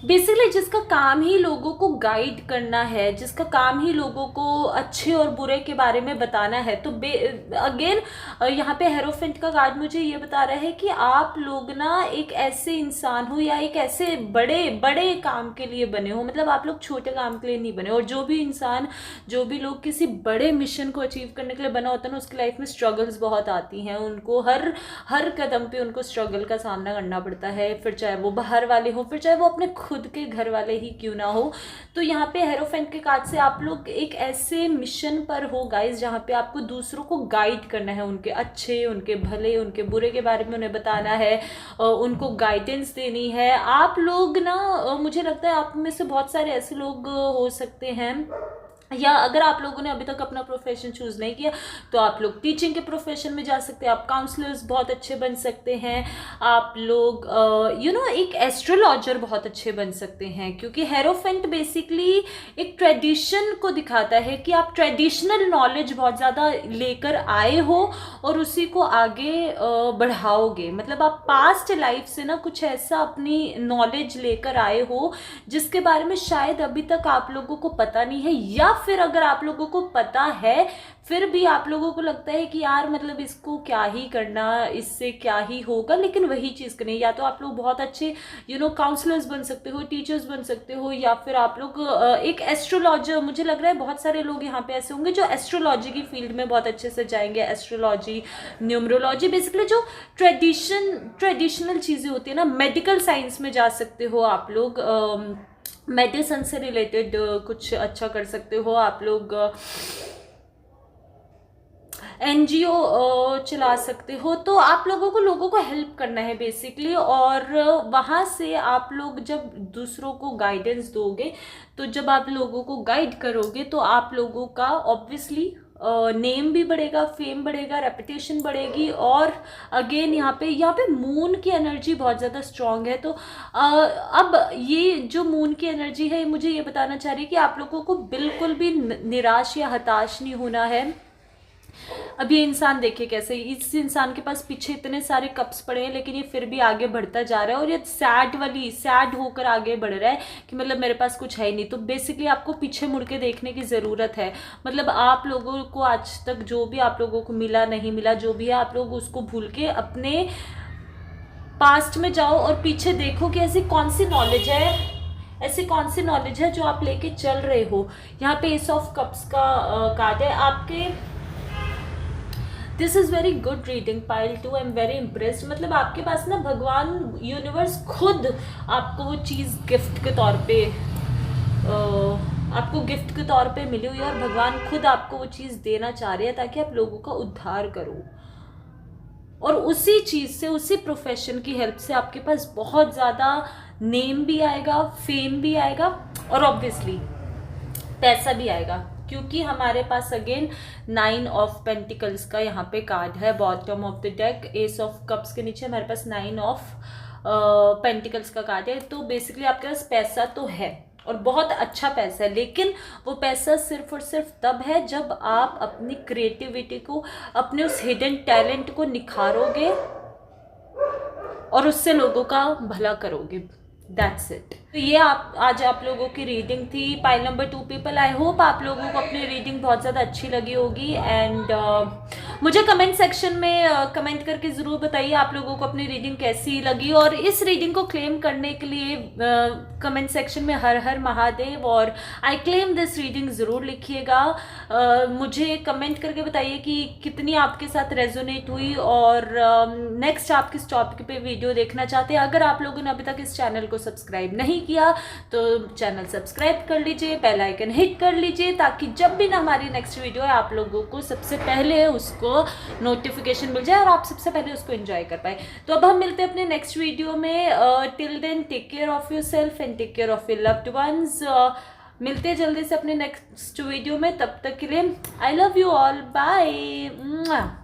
बेसिकली जिसका काम ही लोगों को गाइड करना है, जिसका काम ही लोगों को अच्छे और बुरे के बारे में बताना है। तो अगेन यहाँ पे हेरोफेंट का कार्ड मुझे ये बता रहा है कि आप लोग ना एक ऐसे इंसान हो, या एक ऐसे बड़े बड़े काम के लिए बने हो, मतलब आप लोग छोटे काम के लिए नहीं बने। और जो भी इंसान, जो भी लोग किसी बड़े मिशन को अचीव करने के लिए बना होता है ना, उसकी लाइफ में स्ट्रगल्स बहुत आती हैं, उनको हर कदम पे उनको स्ट्रगल का सामना करना पड़ता है, फिर चाहे वो बाहर वाले हो, फिर चाहे वो अपने खुद के घर वाले ही क्यों ना हो। तो यहाँ पे हेरोफेंट के कार्ड से आप लोग एक ऐसे मिशन पर हो गाइस, जहाँ पे आपको दूसरों को गाइड करना है, उनके अच्छे, उनके भले, उनके बुरे के बारे में उन्हें बताना है, उनको गाइडेंस देनी है। आप लोग ना, मुझे लगता है आप में से बहुत सारे ऐसे लोग हो सकते हैं, या अगर आप लोगों ने अभी तक अपना प्रोफेशन चूज़ नहीं किया तो आप लोग टीचिंग के प्रोफेशन में जा सकते हैं, आप काउंसलर्स बहुत अच्छे बन सकते हैं, आप लोग एक एस्ट्रोलॉजर बहुत अच्छे बन सकते हैं, क्योंकि हेरोफेंट बेसिकली एक ट्रेडिशन को दिखाता है कि आप ट्रेडिशनल नॉलेज बहुत ज़्यादा लेकर आए हो और उसी को आगे बढ़ाओगे। मतलब आप पास्ट लाइफ से ना कुछ ऐसा अपनी नॉलेज लेकर आए हो जिसके बारे में शायद अभी तक आप लोगों को पता नहीं है, या फिर अगर आप लोगों को पता है फिर भी आप लोगों को लगता है कि यार मतलब इसको क्या ही करना, इससे क्या ही होगा, लेकिन वही चीज़ करनी। या तो आप लोग बहुत अच्छे काउंसलर्स बन सकते हो, टीचर्स बन सकते हो, या फिर आप लोग एक एस्ट्रोलॉजर, मुझे लग रहा है बहुत सारे लोग यहाँ पे ऐसे होंगे जो एस्ट्रोलॉजी की फील्ड में बहुत अच्छे से जाएंगे। एस्ट्रोलॉजी, न्यूमरोलॉजी, बेसिकली जो ट्रेडिशनल चीज़ें होती है ना, मेडिकल साइंस में जा सकते हो आप लोग, मेडिसिन से रिलेटेड कुछ अच्छा कर सकते हो आप लोग, NGO चला सकते हो। तो आप लोगों को हेल्प करना है बेसिकली, और वहाँ से आप लोग जब दूसरों को गाइडेंस दोगे, तो जब आप लोगों को गाइड करोगे तो आप लोगों का ऑब्वियसली नेम भी बढ़ेगा, फेम बढ़ेगा, रेपुटेशन बढ़ेगी। और अगेन यहाँ पे मून की एनर्जी बहुत ज़्यादा स्ट्रांग है। तो अब ये जो मून की एनर्जी है मुझे ये बताना चाह रही है कि आप लोगों को बिल्कुल भी निराश या हताश नहीं होना है। अब ये इंसान देखिए कैसे, इस इंसान के पास पीछे इतने सारे कप्स पड़े हैं लेकिन ये फिर भी आगे बढ़ता जा रहा है, और ये सैड होकर आगे बढ़ रहा है कि मतलब मेरे पास कुछ है ही नहीं। तो बेसिकली आपको पीछे मुड़ के देखने की ज़रूरत है। मतलब आप लोगों को आज तक जो भी आप लोगों को मिला नहीं मिला, जो भी है, आप लोग उसको भूल के अपने पास्ट में जाओ और पीछे देखो कि ऐसी कौन सी नॉलेज है जो आप लेके चल रहे हो। यहाँ पे एस ऑफ कप्स का कार्ड है आपके। This is very good reading pile 2, I am very impressed. मतलब आपके पास ना भगवान यूनिवर्स खुद आपको वो चीज़ गिफ्ट के तौर पे मिली हुई है, और भगवान खुद आपको वो चीज़ देना चाह रहे हैं ताकि आप लोगों का उद्धार करो। और उसी चीज़ से, उसी प्रोफेशन की हेल्प से आपके पास बहुत ज़्यादा नेम भी आएगा, फेम भी आएगा, और ऑब्वियसली पैसा भी आएगा, क्योंकि हमारे पास अगेन 9 ऑफ पेंटिकल्स का यहाँ पे कार्ड है bottom of the deck. S of cups के नीचे हमारे पास 9 ऑफ पेंटिकल्स का कार्ड है। तो बेसिकली आपके पास पैसा तो है, और बहुत अच्छा पैसा है, लेकिन वो पैसा सिर्फ और सिर्फ तब है जब आप अपनी क्रिएटिविटी को, अपने उस हिडन टैलेंट को निखारोगे और उससे लोगों का भला करोगे। That's it. तो ये आज आप लोगों की रीडिंग थी। Pile number 2 people, I hope आप लोगों को अपनी रीडिंग बहुत ज़्यादा अच्छी लगी होगी। एंड मुझे कमेंट सेक्शन में कमेंट करके ज़रूर बताइए आप लोगों को अपनी रीडिंग कैसी लगी। और इस रीडिंग को क्लेम करने के लिए कमेंट सेक्शन में हर हर महादेव और आई क्लेम दिस रीडिंग ज़रूर लिखिएगा। मुझे कमेंट करके बताइए कि कितनी आपके साथ रेजोनेट हुई, और नेक्स्ट आप किस टॉपिक पे वीडियो देखना चाहते हैं। अगर आप लोगों ने अभी तक इस चैनल को सब्सक्राइब नहीं किया तो चैनल सब्सक्राइब कर लीजिए, बेल आइकन हिट कर लीजिए, ताकि जब भी ना हमारी नेक्स्ट वीडियो है आप लोगों को सबसे पहले उसको नोटिफिकेशन मिल जाए और आप सबसे पहले उसको एंजॉय कर पाए। तो अब हम मिलते हैं अपने नेक्स्ट वीडियो में। Till then take care of yourself and take care of your loved ones. मिलते हैं जल्दी से अपने नेक्स्ट वीडियो में, तब तक के लिए I love you all, bye.